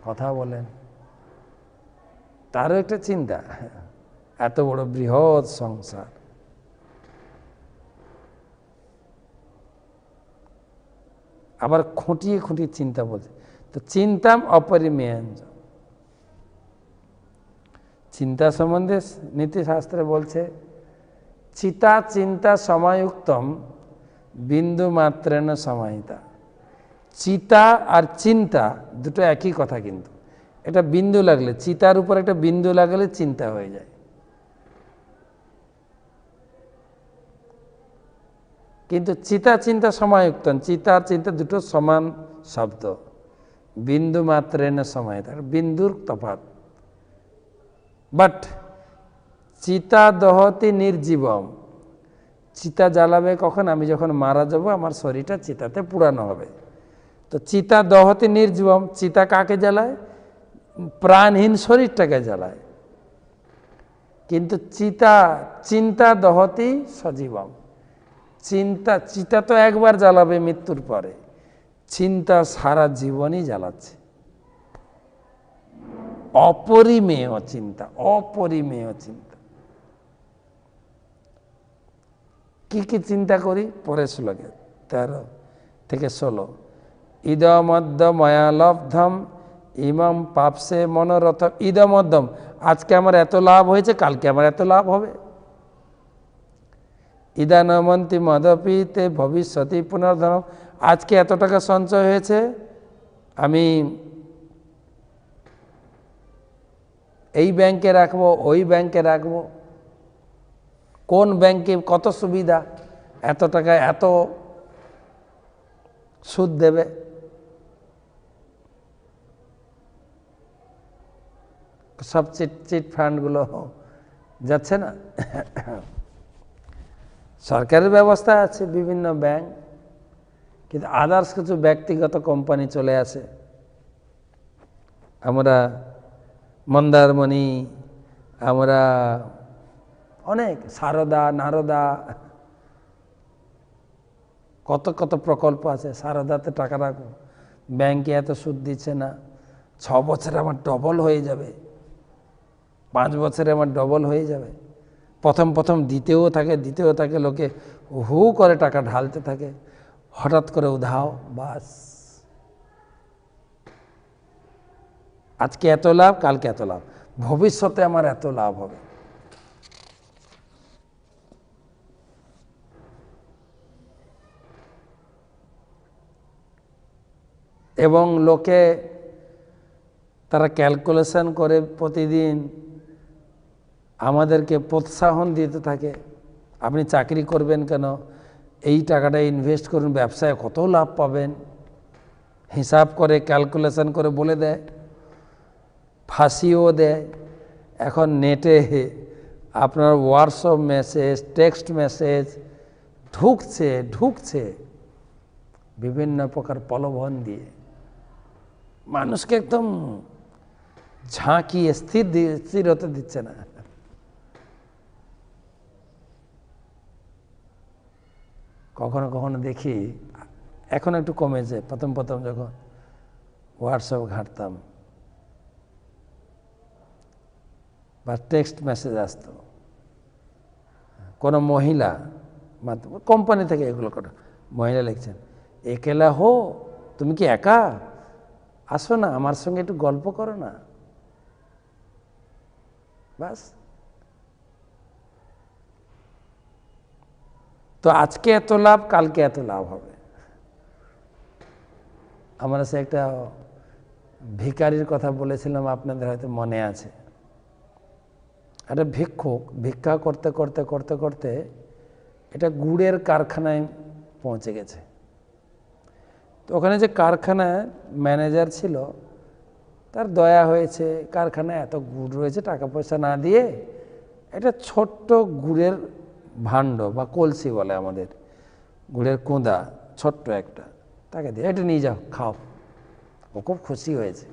কথা বলেন। তারও একটা চিন্তা, এত বড় বৃহৎ সংসার। আবার খুঁটিয়ে খুঁটিয়ে চিন্তা বলছে, তো চিন্তাম অপরিমেয়। চিন্তা সম্বন্ধে নীতিশাস্ত্রে বলছে চিতা চিন্তা সমায়ুক্তম বিন্দু মাত্রেণ সমাহিতা। চিতা আর চিন্তা দুটো একই কথা, কিন্তু এটা বিন্দু লাগলে, চিতার উপর একটা বিন্দু লাগলে চিন্তা হয়ে যায়। কিন্তু চিতা চিন্তা সমায়ুক্ত, চিতা আর চিন্তা দুটো সমান শব্দ, বিন্দু মাত্রেণ সমাহিতা, বিন্দুর তফাৎ। বাট চিতা দহতি নির্জীবম, চিতা জ্বালাবে কখন? আমি যখন মারা যাব, আমার শরীরটা চিতাতে পুরানো হবে। তো চিতা দহতি নির্জীবম, চিতা কাকে জ্বালায়? প্রাণহীন শরীরটাকে জ্বালায়। কিন্তু চিন্তা দহতি সজীবম, চিতা তো একবার জ্বালাবে মৃত্যুর পরে, চিন্তা সারা জীবনই জ্বালাচ্ছে। অপরিমেয় চিন্তা, অপরিমেয় চিন্তা। কি কি চিন্তা করি? পরে শ্লোকে 13 থেকে 16, ইদমদ্য ময়া লব্ধম ইমম পাপসে মনোরথ। ইদমদ্যম, আজকে আমার এত লাভ হয়েছে, কালকে আমার এত লাভ হবে। ইদানমন্তি মদপিতে ভবিষ্যতি পুনর্ধনম, আজকে এত টাকা সঞ্চয় হয়েছে, আমি এই ব্যাংকে রাখবো, ওই ব্যাংকে রাখবো, কোন ব্যাংকে কত সুবিধা, এত টাকা এত সুদ দেবে। সব চিট ফান্ডগুলো যাচ্ছে না। সরকারের ব্যবস্থা আছে বিভিন্ন ব্যাংক, কিন্তু আদার্স কিছু ব্যক্তিগত কোম্পানি চলে আসে। আমরা মন্দারমণি, আমরা অনেক সারদা, নারদা, কত কত প্রকল্প আছে। সারদাতে টাকা রাখো, ব্যাংকে এত সুদ দিচ্ছে না, 6 বছরে আমার ডবল হয়ে যাবে, 5 বছরে আমার ডবল হয়ে যাবে। প্রথম দিতেও থাকে, লোকে হু করে টাকা ঢালতে থাকে, হঠাৎ করে উধাও, বাস আজকে এত লাভ, কালকে এত লাভ, ভবিষ্যতে আমার এত লাভ হবে। এবং লোকে তারা ক্যালকুলেশন করে প্রতিদিন আমাদেরকে প্রোৎসাহন দিতে থাকে, আপনি চাকরি করবেন কেন, এই টাকাটা ইনভেস্ট করুন, ব্যবসায় কত লাভ পাবেন, হিসাব করে ক্যালকুলেশন করে বলে দেয়, ফাঁসিও দেয়। এখন নেটে আপনার হোয়াটসঅ্যাপ মেসেজ, টেক্সট মেসেজ ঢুকছে বিভিন্ন প্রকার প্রলোভন দিয়ে, মানুষকে একদম ঝাঁকিয়ে স্থির হতে দিচ্ছে না। কখনো কখনো দেখি, এখন একটু কমেছে, প্রথম যখন হোয়াটসঅ্যাপ ঘাঁটতাম বা টেক্সট মেসেজ আসতো, কোনো মহিলা, কোম্পানি থেকে এগুলো করে, মহিলা লিখছেন, একেলা হো, তুমি কি একা, আসো না আমার সঙ্গে একটু গল্প করো না, বাস। তো আজকে এত লাভ, কালকে এত লাভ হবে। আমরা সে একটা ভিখারির কথা বলেছিলাম, আপনাদের হয়তো মনে আছে। একটা ভিক্ষুক ভিক্ষা করতে করতে এটা গুড়ের কারখানায় পৌঁছে গেছে। ওখানে যে কারখানায় ম্যানেজার ছিল, তার দয়া হয়েছে, কারখানায় এত গুড় রয়েছে, টাকা পয়সা না দিয়ে একটা ছোট্ট গুড়ের ভাণ্ড বা কলসি বলে আমাদের, গুড়ের কোঁদা ছোট্ট একটা, তাকে দিয়ে এটা নিয়ে যাও, খাও। ও খুব খুশি হয়েছে।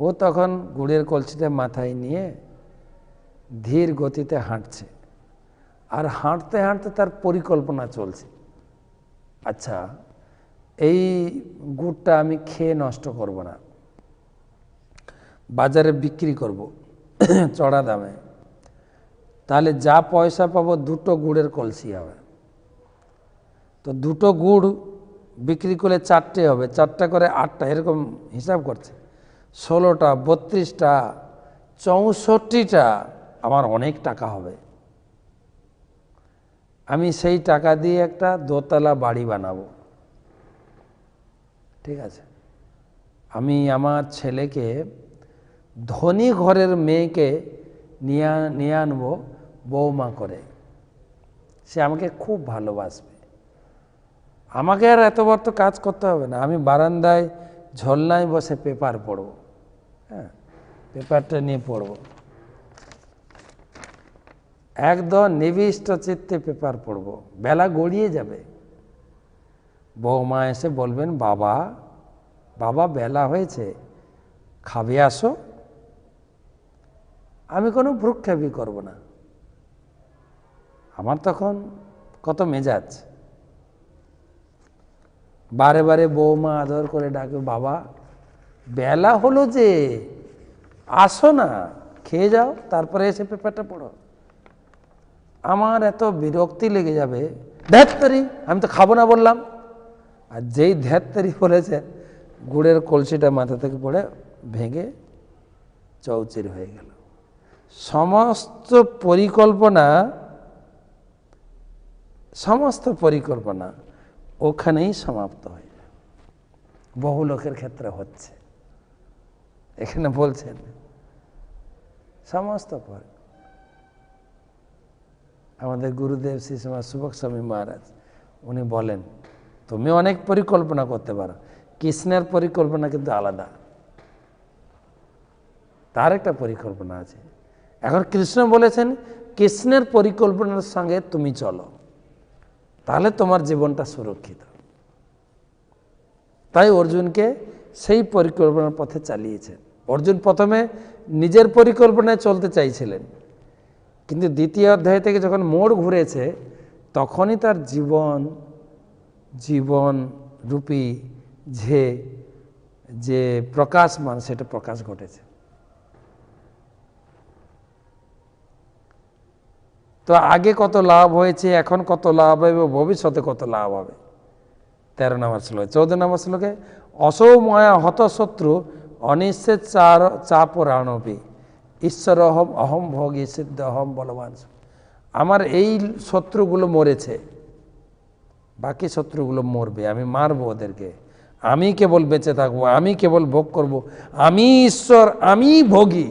ও তখন গুড়ের কলসিটা মাথায় নিয়ে ধীর গতিতে হাঁটছে, আর হাঁটতে হাঁটতে তার পরিকল্পনা চলছে, আচ্ছা এই গুড়টা আমি খেয়ে নষ্ট করব না, বাজারে বিক্রি করব চড়া দামে, তাহলে যা পয়সা পাবো 2টো গুড়ের কলসি হবে। তো 2টো গুড় বিক্রি করলে 4টে হবে, 4টা করে 8টা, এরকম হিসাব করছে। 16টা, 32টা, 64টা, আমার অনেক টাকা হবে। আমি সেই টাকা দিয়ে একটা দোতলা বাড়ি বানাবো, ঠিক আছে। আমি আমার ছেলেকে, ধনী ঘরের মেয়েকে নিয়ে আনবো বৌমা করে, সে আমাকে খুব ভালোবাসবে, আমাকে আর এত বড় তো কাজ করতে হবে না, আমি বারান্দায় ঝোলনায় বসে পেপার পড়ব, হ্যাঁ পেপারটা নিয়ে পড়ব, একদম নিবিষ্ট চিত্তে পেপার পড়ব, বেলা গড়িয়ে যাবে। বৌমা এসে বলবেন, বাবা বাবা বেলা হয়েছে, খাবে আসো। আমি কোনো ভ্রুক্ষেপই করব না, আমার তখন কত মেজাজ। বারে বারে বৌমা আদর করে ডাকে, বাবা বেলা হলো যে, আসো না, খেয়ে যাও, তারপরে এসে পেপারটা পড়ো। আমার এত বিরক্তি লেগে যাবে, ধ্যাত্তারি আমি তো খাবো না বললাম। আর যেই ধ্যাত্তারি বলেছে, গুড়ের কলসিটা মাথা থেকে পড়ে ভেঙে চৌচির হয়ে গেল। সমস্ত পরিকল্পনা ওখানেই সমাপ্ত হয়ে যায়। বহু লোকের ক্ষেত্রে হচ্ছে, এখানে বলছেন সমস্ত আমাদের গুরুদেব শ্রী শ্রী সুবক স্বামী মহারাজ উনি বলেন, তুমি অনেক পরিকল্পনা করতে পারো, কৃষ্ণের পরিকল্পনা কিন্তু আলাদা, তার একটা পরিকল্পনা আছে। এখন কৃষ্ণ বলেছেন, কৃষ্ণের পরিকল্পনার সঙ্গে তুমি চলো, তাহলে তোমার জীবনটা সুরক্ষিত। তাই অর্জুনকে সেই পরিকল্পনার পথে চালিয়েছেন। অর্জুন প্রথমে নিজের পরিকল্পনায় চলতে চাইছিলেন, কিন্তু দ্বিতীয় অধ্যায় থেকে যখন মোড় ঘুরেছে, তখনই তার জীবন রূপী যে প্রকাশমান, সেটা প্রকাশ ঘটেছে। তো আগে কত লাভ হয়েছে, এখন কত লাভ হবে, ভবিষ্যতে কত লাভ হবে। 13 নম্বর শ্লোক। 14 নম্বর শ্লোকে, অসৌ ময়া হত শত্রু অনিশ্চিত চাপরাণবী ঈশ্বর অহম ভোগী সিদ্ধ অহম বলবান। আমার এই শত্রুগুলো মরেছে, বাকি শত্রুগুলো মরবে, আমি মারবো ওদেরকে, আমি কেবল বেঁচে থাকবো, আমি কেবল ভোগ করব, আমি ঈশ্বর, আমি ভোগী।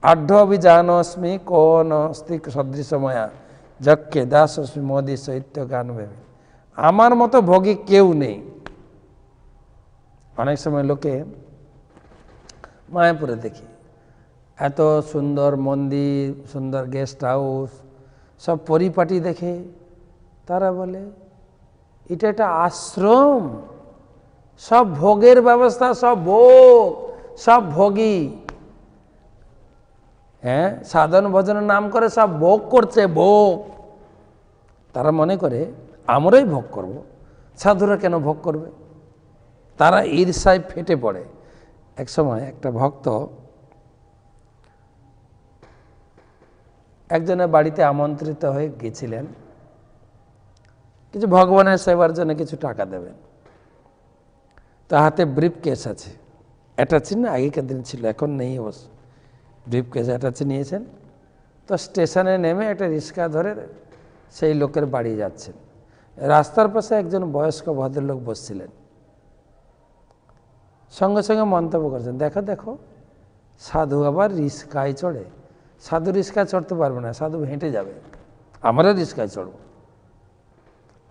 আঢ্যভিজানস্মি কোন অস্তি সদৃশময়া যক্ষে দাসস্মি মোদী সহিত্য গান ভেবে। আমার মতো ভোগী কেউ নেই। অনেক সময় লোকে মায়াপুরে দেখি, এত সুন্দর মন্দির, সুন্দর গেস্ট হাউস, সব পরিপাটি দেখে তারা বলে এটা একটা আশ্রম, সব ভোগের ব্যবস্থা, সব ভোগ, সব ভোগী। হ্যাঁ, সাধন ভজনের নাম করে সব ভোগ করছে, ভোগ। তারা মনে করে আমরাই ভোগ করব, সাধুরা কেন ভোগ করবে? তারা ঈর্ষায় ফেটে পড়ে। এক সময় একটা ভক্ত একজনের বাড়িতে আমন্ত্রিত হয়ে গেছিলেন, কিছু ভগবানের সেবার জন্য কিছু টাকা দেবেন। তার হাতে ব্রিফ কেস আছে, অ্যাটাচি না, আগেকার দিন ছিল, এখন নেই অবশ্য। ব্রিফ কেস অ্যাটাচি নিয়েছেন। তো স্টেশনে নেমে একটা রিক্সা ধরে সেই লোকের বাড়ি যাচ্ছেন। রাস্তার পাশে একজন বয়স্ক ভদ্রলোক বসছিলেন, সঙ্গে সঙ্গে মন্তব্য করছেন, দেখো দেখো সাধু আবার রিক্সায় চড়ে। সাধু রিক্সায় চড়তে পারবে না, সাধু হেঁটে যাবে, আমরা রিক্সায় চড়ব।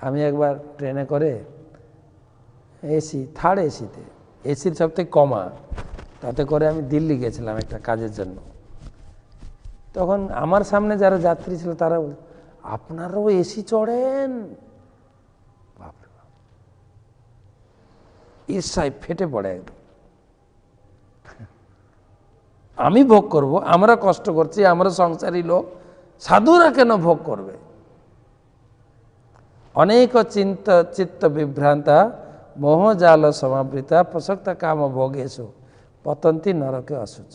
আমি একবার ট্রেনে করে এসি, থার্ড এসিতে, এসির সবথেকে কমা, তাতে করে আমি দিল্লি গেছিলাম একটা কাজের জন্য। তখন আমার সামনে যারা যাত্রী ছিল তারা বল, আপনারাও এসি চড়েন? বাপরে বাপ, ঈর্ষায় ফেটে পড়ে একদম। আমি ভোগ করব, আমরা কষ্ট করছি, আমরা সংসারী লোক, সাধুরা কেন ভোগ করবে? অনেক চিত্ত বিভ্রান্তা মোহজাল সমাবৃতা প্রসক্ত কাম ভোগেশু পতন্তি নরকে অসুচ।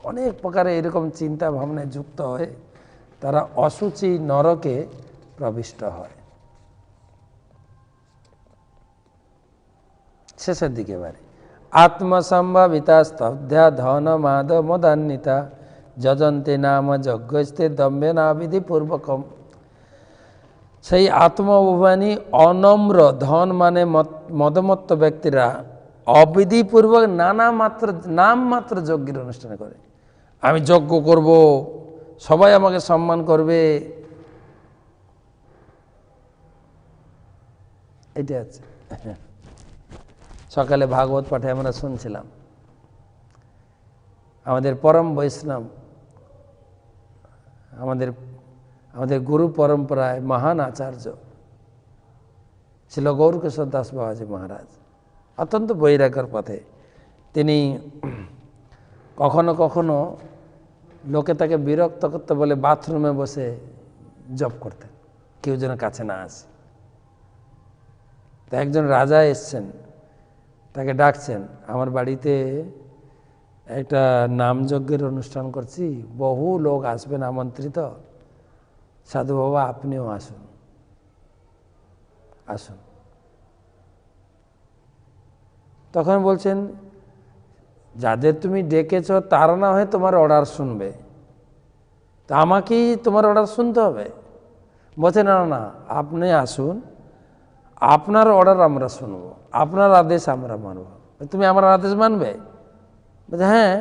অনেক প্রকারে এরকম চিন্তা ভাবনায় যুক্ত হয়ে তারা অসুচি নরকে প্রবিষ্ট হয়। শেষের দিকে বাড়ি, আত্মসম্ভাবিতা স্তব্ধা ধন মাদ মদান্বিতা যজন্তে নাম যজ্ঞস্তে দম্ভে নাবিধি পূর্বকম। সেই আত্মঅভিমানী অনম্র ধন মানে মদমত্ত ব্যক্তিরা অবিধিপূর্বক নাম মাত্র যজ্ঞের অনুষ্ঠান করে। আমি যজ্ঞ করব, সবাই আমাকে সম্মান করবে, এটা আছে। সকালে ভাগবত পাঠে আমরা শুনছিলাম, আমাদের পরম বৈষ্ণব, আমাদের গুরু পরম্পরায় মহান আচার্য ছিল গৌরকিশোর দাস বাবাজি মহারাজ। অত্যন্ত বৈরাগ্যের পথে তিনি কখনো কখনো লোকে তাকে বিরক্ত করতে বলে বাথরুমে বসে জপ করতেন, কেউ যেন কাছে না আসে। তা একজন রাজা এসছেন, তাকে ডাকছেন, আমার বাড়িতে একটা নামযজ্ঞের অনুষ্ঠান করছি, বহু লোক আসবেন আমন্ত্রিত, সাধু বাবা আপনিও আসুন। তখন বলছেন, যাদের তুমি ডেকেছ তারা না হয় তোমার অর্ডার শুনবে, তা আমাকেই তোমার অর্ডার শুনতে হবে? বলছে না না, আপনি আসুন, আপনার অর্ডার আমরা শুনবো, আপনার আদেশ আমরা মানব। তুমি আমার আদেশ মানবে? বলছে হ্যাঁ।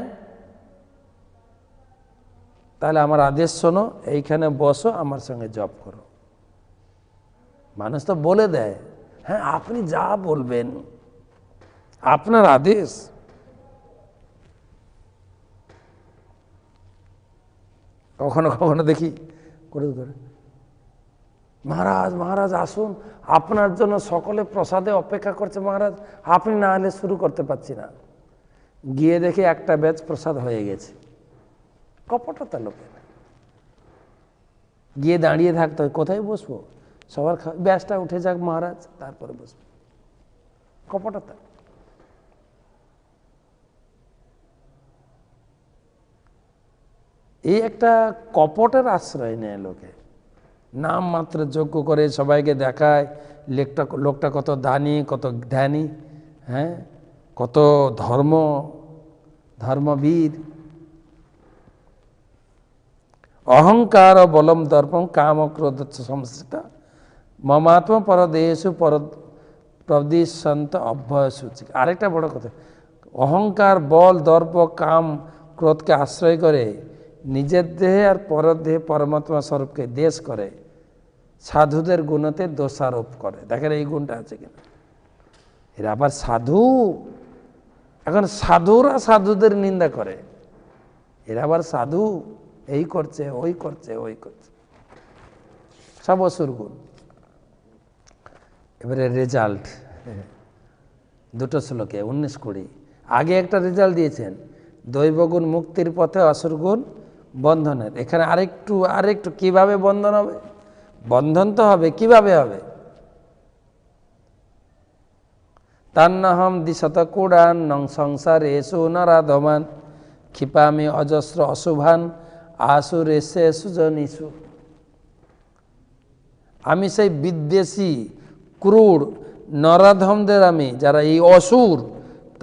তাহলে আমার আদেশ শোনো, এইখানে বসো, আমার সঙ্গে জপ করো। মানুষ তো বলে দেয়, হ্যাঁ আপনি যা বলবেন, আপনার আদেশ। কখনো কখনো দেখি করে মহারাজ মহারাজ আসুন, আপনার জন্য সকলে প্রসাদে অপেক্ষা করছে মহারাজ, আপনি না এলে শুরু করতে পারছি না। গিয়ে দেখি একটা ব্যাচ প্রসাদ হয়ে গেছে। কপটতা লোকে, গিয়ে দাঁড়িয়ে থাকতে হয়, কোথায় বসবো, সবার ব্যাচটা উঠে যাক মহারাজ, তারপরে বসবো। কপটতা। এই একটা কপটের আশ্রয় নেয় লোকে, নাম মাত্র যজ্ঞ করে সবাইকে দেখায় লোকটা কত দানি, কত ধ্যানী, হ্যাঁ কত ধর্মবীর। অহংকার বলম দর্পম কাম ক্রোধ সংশ্রিত মমাত্ম পরদেশু প্রদিশন্ত অভ্যয় সূচি। আরেকটা বড় কথা, অহংকার বল দর্প কাম ক্রোধকে আশ্রয় করে নিজের দেহে আর পরের দেহে পরমাত্মা স্বরূপকে দেশ করে, সাধুদের গুণতে দোষারোপ করে। দেখেন এই গুণটা আছে কিনা। এরা আবার সাধু, এখন সাধুরা সাধুদের নিন্দা করে, এরা আবার সাধু, এই করছে ওই করছে ওই করছে, সব অসুর গুণ। এবারে রেজাল্ট দুটো শ্লোকে 19-20 আগে একটা রেজাল্ট দিয়েছেন, দৈবগুণ মুক্তির পথে অসুর গুণ বন্ধনের। এখানে আরেকটু কিভাবে বন্ধন হবে, বন্ধন তো হবে, কিভাবে হবে? তান্নাহম দিশত কুড়ান নং সংসার এসু নারাধমান ক্ষিপামি অজস্র অশুভান আসুর এসে সুজনিসু। আমি সেই বিদ্বেষী ক্রূর নরাধমদের, আমি যারা এই অসুর,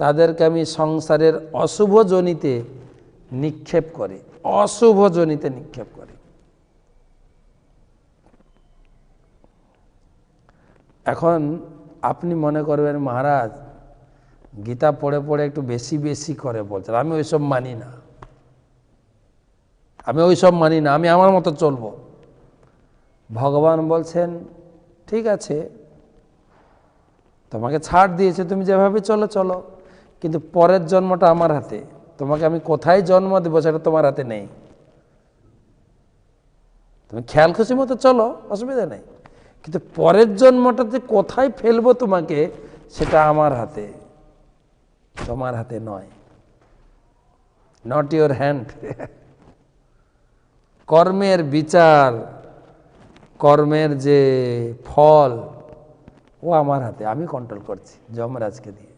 তাদেরকে আমি সংসারের অশুভ জনিতে নিক্ষেপ করি, অশুভ জনিতে নিক্ষেপ করি। এখন আপনি মনে করবেন মহারাজ গীতা পড়ে পড়ে একটু বেশি বেশি করে বলছেন, আমি ওইসব মানি না, আমি আমার মতো চলবো। ভগবান বলছেন ঠিক আছে, তোমাকে ছাড় দিয়েছে, তুমি যেভাবে চলো চলো, কিন্তু পরের জন্মটা আমার হাতে। তোমাকে আমি কোথায় জন্ম দেবো সেটা তোমার হাতে নেই। তুমি খেয়াল খুশি মতো চলো, অসুবিধা নেই, কিন্তু পরের জন্মটাতে কোথায় ফেলবো তোমাকে সেটা আমার হাতে, তোমার হাতে নয়। Not your hand. কর্মের বিচার, কর্মের যে ফল, ও আমার হাতে, আমি কন্ট্রোল করছি যমরাজকে দিয়ে।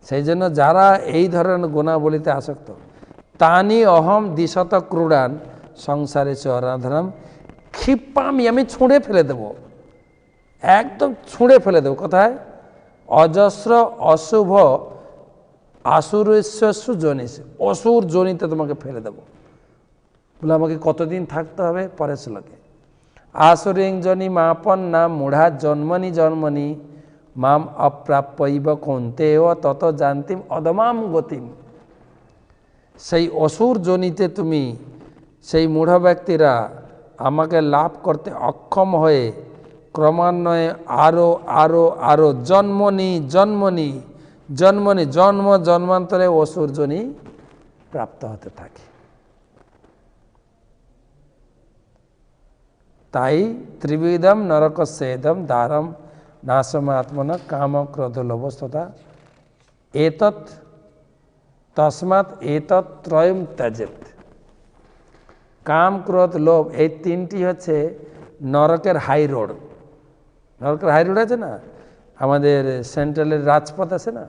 সেই জন্য যারা এই ধরনের গুণাবলিতে আসক্ত, তানি অহম দিশত ক্রুড়ান সংসারে চরাধরম ক্ষিপ্পামি, আমি ছুঁড়ে ফেলে দেব, একদম ছুঁড়ে ফেলে দেব। কোথায়? অজস্র অশুভ আসুরেশ্বস্য জনিস, অসুর জনিতে তোমাকে ফেলে দেব। বলে আমাকে কতদিন থাকতে হবে? পরের শ্লোকে আসুরিং জনি মাপন না মূঢ়া জন্মনি জন্মনি মাম অপ্রাপ্যৈব কন্তেয় তত জানতিম অদমাম গতিম। সেই অসুর জনিতে তুমি, সেই মূঢ় ব্যক্তিরা আমাকে লাভ করতে অক্ষম হয়ে ক্রমান্বয়ে আরো আরো আরো জন্মনি জন্মনি জন্মনি, জন্ম জন্মান্তরে অসুর জনি প্রাপ্ত হতে থাকে। তাই ত্রিবিধম নরকস্যেদম দ্বারম নাশমাত্মনা কাম ক্রোধ লোভস্তথা এতৎ তস্মাৎ এতৎ ত্রয়ম ত্যজেৎ। কাম ক্রোধ লোভ, এই তিনটি হচ্ছে নরকের হাই রোড। নরকের হাই রোড আছে না, আমাদের সেন্ট্রালের রাজপথ আছে না,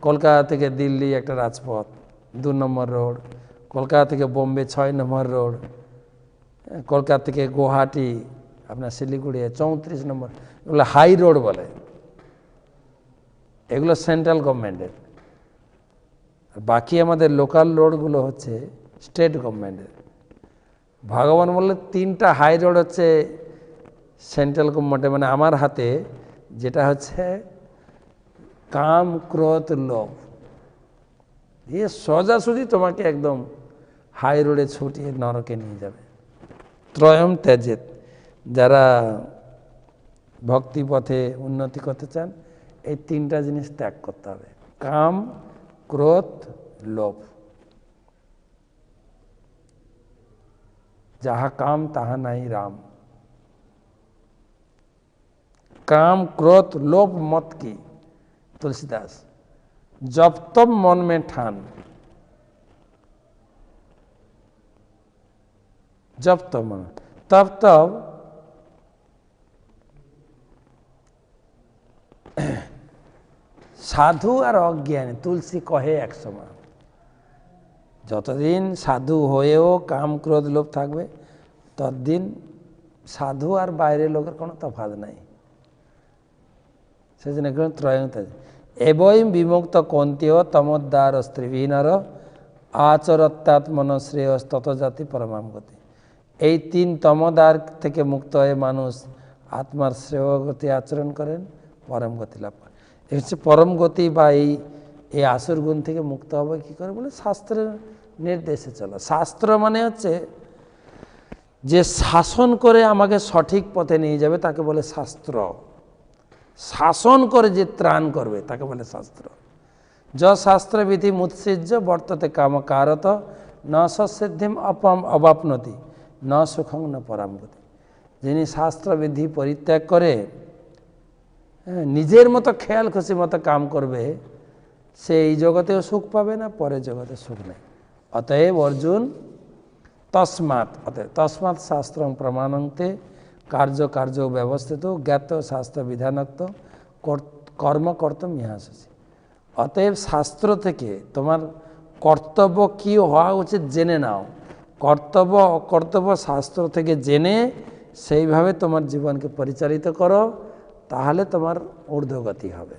কলকাতা থেকে দিল্লি একটা রাজপথ 2 নম্বর রোড, কলকাতা থেকে বোম্বে 6 নম্বর রোড, কলকাতা থেকে গুয়াহাটি আপনার শিলিগুড়ি 34 নম্বর, এগুলো হাই রোড বলে, এগুলো সেন্ট্রাল গভর্নমেন্টের। আর বাকি আমাদের লোকাল রোডগুলো হচ্ছে স্টেট গভর্নমেন্টের। ভগবান বললে 3টা হাই রোড হচ্ছে সেন্ট্রাল গভর্নমেন্টের, মানে আমার হাতে, যেটা হচ্ছে কাম ক্রোধ লোভ। দিয়ে সোজাসুজি তোমাকে একদম হাই রোডে ছুটিয়ে নরকে নিয়ে যাবে। ত্রয়ম ত্যাজেত, যারা ভক্তি পথে উন্নতি করতে চান এই 3টা জিনিস ত্যাগ করতে হবে, কাম ক্রোধ লোভ। যাহা কাম তাহা নাই রাম। काम क्रोध लोभ मत की, तुलसीदास। जब तब मन में ठान, जब तब मन, तब तब সাধু আর অজ্ঞানী, তুলসী কহে এক সময়, যতদিন সাধু হয়েও কাম ক্রোধ লোভ থাকবে ততদিন সাধু আর বাইরের লোকের কোনো তফাৎ নাই। সেই জন্য ত্রয়তা এবই বিমুক্ত কন্তীয় তমোদ্দার স্ত্রীহীনর আচরত্যাত্মন শ্রেয়স তত জাতি পরমাম গতি। এই 3 তমোদ্বার থেকে মুক্ত হয়ে মানুষ আত্মার শ্রেয় গতি আচরণ করেন, পরম গতি লাভ করেন। এই হচ্ছে পরম গতি। বা এই আসুর গুণ থেকে মুক্ত হবে কী করে? বলে শাস্ত্রের নির্দেশে চলা। শাস্ত্র মানে হচ্ছে যে শাসন করে আমাকে সঠিক পথে নিয়ে যাবে তাকে বলে শাস্ত্র। শাসন করে যে ত্রাণ করবে তাকে বলে শাস্ত্র। য শাস্ত্রবিধি মুৎসৃজ্য বর্ততে কামকারত ন সসিদ্ধিম অপম অবাপনতি ন সুখং ন পরাম গতি। যিনি শাস্ত্রবিধি পরিত্যাগ করে নিজের মতো খেয়াল খুশি মতো কাম করবে, সে এই জগতেও সুখ পাবে না, পরের জগতে সুখ নেই। অতএব অর্জুন তস্মাৎ, অতএব তস্মাৎ শাস্ত্রং প্রমাণন্তে কার্য কার্য ব্যবস্থিত জ্ঞাত শাস্ত্র বিধানক্ত কর্ম কর্তম ইহাসি। অতএব শাস্ত্র থেকে তোমার কর্তব্য কী হওয়া উচিত জেনে নাও। কর্তব্য অকর্তব্য শাস্ত্র থেকে জেনে সেইভাবে তোমার জীবনকে পরিচালিত করো, তাহলে তোমার ঊর্ধ্বগতি হবে।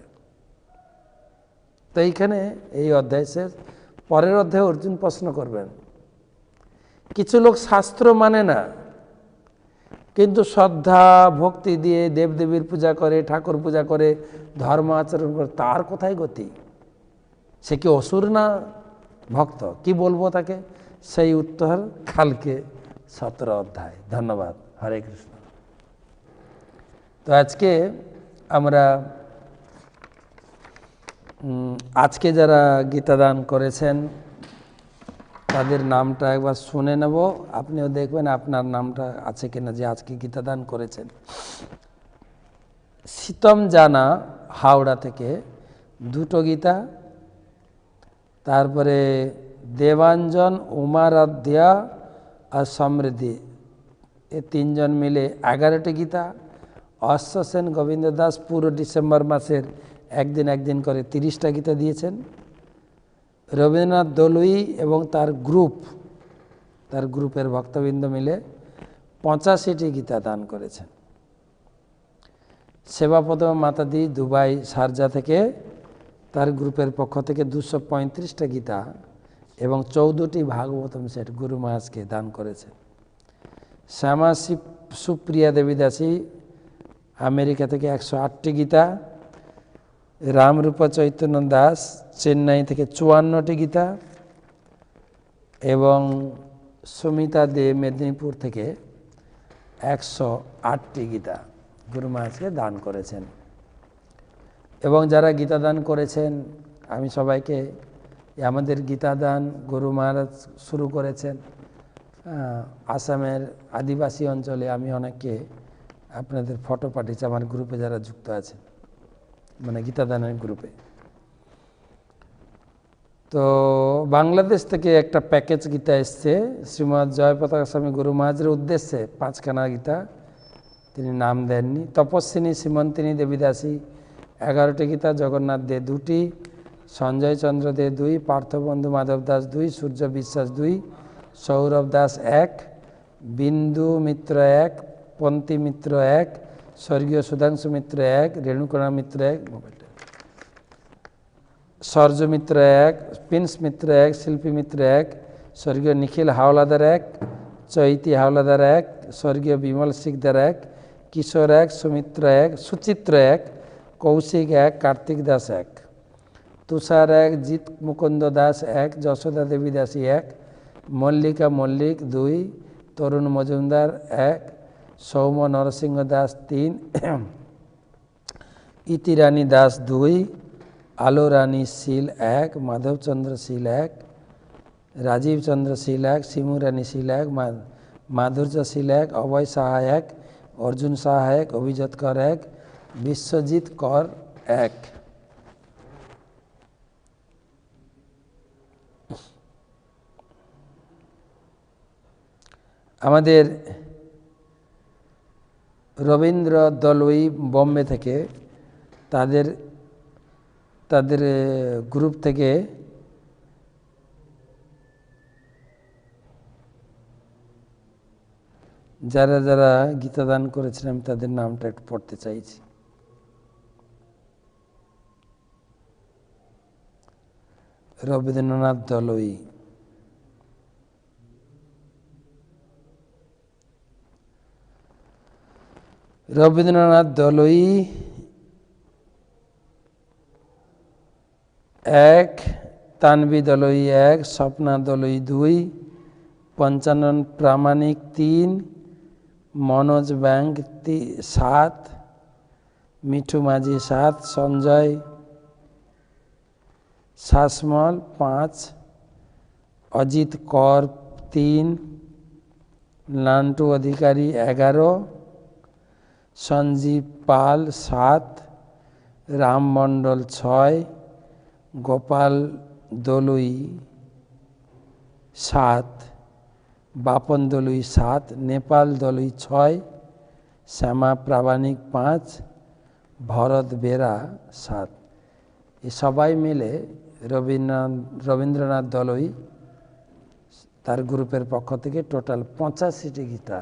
তো এইখানে এই অধ্যায় শেষ। পরের অধ্যায়ে অর্জুন প্রশ্ন করবেন, কিছু লোক শাস্ত্র মানে না কিন্তু শ্রদ্ধা ভক্তি দিয়ে দেবদেবীর পূজা করে, ঠাকুর পূজা করে, ধর্ম আচরণ করে, তার কোথায় গতি? সে কি অসুর না ভক্ত? কি বলবো তাকে? সেই উত্তর কালকে 17 অধ্যায়। ধন্যবাদ। হরে কৃষ্ণ। তো আজকে আমরা আজকে যারা গীতা দান করেছেন তাদের নামটা একবার শুনে নেব, আপনিও দেখবেন আপনার নামটা আছে কিনা যে আজকে গীতা দান করেছেন। শীতম জানা হাওড়া থেকে 2টো গীতা, তারপরে দেবাঞ্জন, উমারাধ্যা আর সমৃদ্ধি, এ 3 জন মিলে 11টি গীতা। অশ্ব সেন, গোবিন্দ দাস পুরো ডিসেম্বর মাসের একদিন করে 30টা গীতা দিয়েছেন। রবীন্দ্রনাথ দলুই এবং তার গ্রুপের ভক্তবৃন্দ মিলে 85টি গীতা দান করেছেন। সেবাপদ মাতাদি দুবাই শারজা থেকে তার গ্রুপের পক্ষ থেকে 235টা গীতা এবং 14টি ভাগবতম সেট গুরু মহারাজকে দান করেছেন। শ্যামা সুপ্রিয়া দেবী দাসী আমেরিকা থেকে 108টি গীতা। রামরূপা চৈতন্য দাস চেন্নাই থেকে 54টি গীতা এবং সুমিতা দে মেদিনীপুর থেকে 108টি গীতা গুরু মহারাজকে দান করেছেন। এবং যারা গীতা দান করেছেন আমি সবাইকে, আমাদের গীতা দান গুরু মহারাজ শুরু করেছেন আসামের আদিবাসী অঞ্চলে। আমি অনেককে আপনাদের ফটো পাঠিয়েছি আমার গ্রুপে যারা যুক্ত আছেন, মানে গীতা দানের গ্রুপে। তো বাংলাদেশ থেকে একটা প্যাকেজ গীতা এসছে শ্রীমৎ জয়পতাকা স্বামী গুরু মহারাজের উদ্দেশ্যে 5খানা গীতা, তিনি নাম দেননি। তপস্বিনী শ্রীমন্তিনী দেবী দাসী 11টি গীতা, জগন্নাথ দে 2টি, সঞ্জয় চন্দ্র দে 2, পার্থবন্ধু মাধব দাস 2, সূর্য বিশ্বাস 2, সৌরভ দাস 1, বিন্দু মিত্র 1, পন্থী মিত্র 1, স্বর্গীয় সুধাংশু মিত্র 1, রেণুকণা মিত্র 1, সর্য মিত্র 1, প্রিন্স মিত্র 1, শিল্পী মিত্র 1, স্বর্গীয় নিখিল হাওলাদার 1, চৈতি হাওলাদার 1, স্বর্গীয় বিমল শিকদার 1, কিশোর 1, সুমিত্র 1, সুচিত্র 1, কৌশিক 1, কার্তিক দাস 1, তুষার 1, জিৎ মুকুন্দ দাস 1, যশোদা দেবী দাসী 1, মল্লিকা মল্লিক 2, তরুণ মজুমদার 1, সৌম নরসিংহ দাস 3, ইতিরানী দাস 2, আলো রানী শীল 1, মাধবচন্দ্র শীল 1, রাজীব চন্দ্র শীল 1, শিমু রানী শীল 1, মাধুর্য শীল 1, অভয় সাহা 1, অর্জুন সাহা 1, অভিজিৎ কর 1, বিশ্বজিৎ কর 1। আমাদের রবীন্দ্র দলুই বোম্বে থেকে তাদের গ্রুপ থেকে যারা যারা গীতা দান করেছেন আমি তাদের নামটা একটু পড়তে চাইছি। রবীন্দ্রনাথ দলুই, রবীন্দ্রনাথ দলুই 1, তানভি দলুই 1, স্বপ্না দলুই 2, পঞ্চানন প্রামাণিক 3, মনোজ ব্যাংক 7, মিঠু মাঝি 7, সঞ্জয় শাসমল 5, অজিত কর 3, নান্টু অধিকারী 11, সঞ্জীব পাল 7, রাম মণ্ডল 6, গোপাল দলুই 7, বাপন দলুই 7, নেপাল দলুই 6, শ্যামা প্রামাণিক 5, ভরত বেরা 7। এই সবাই মিলে রবীন্দ্রনাথ দলুই তার গ্রুপের পক্ষ থেকে টোটাল 85টি গীতা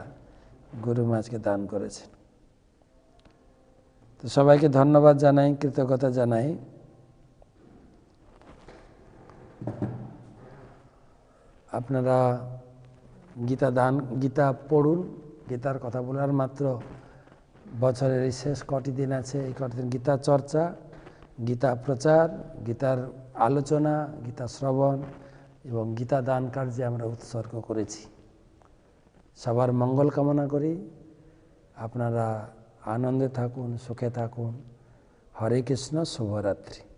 গুরু মহারাজকে দান করেছেন। তো সবাইকে ধন্যবাদ জানাই, কৃতজ্ঞতা জানাই। আপনারা গীতা পড়ুন, গীতার কথা বলার মাত্র বছরের এই শেষ কটি দিন আছে, এই কটি দিন গীতা চর্চা, গীতা প্রচার, গীতার আলোচনা, গীতা শ্রবণ এবং গীতা দান কার্যে আমরা উৎসর্গ করেছি। সবার মঙ্গল কামনা করি। আপনারা আনন্দে থাকুন, সুখে থাকুন। হরে কৃষ্ণ, শুভরাত্রি।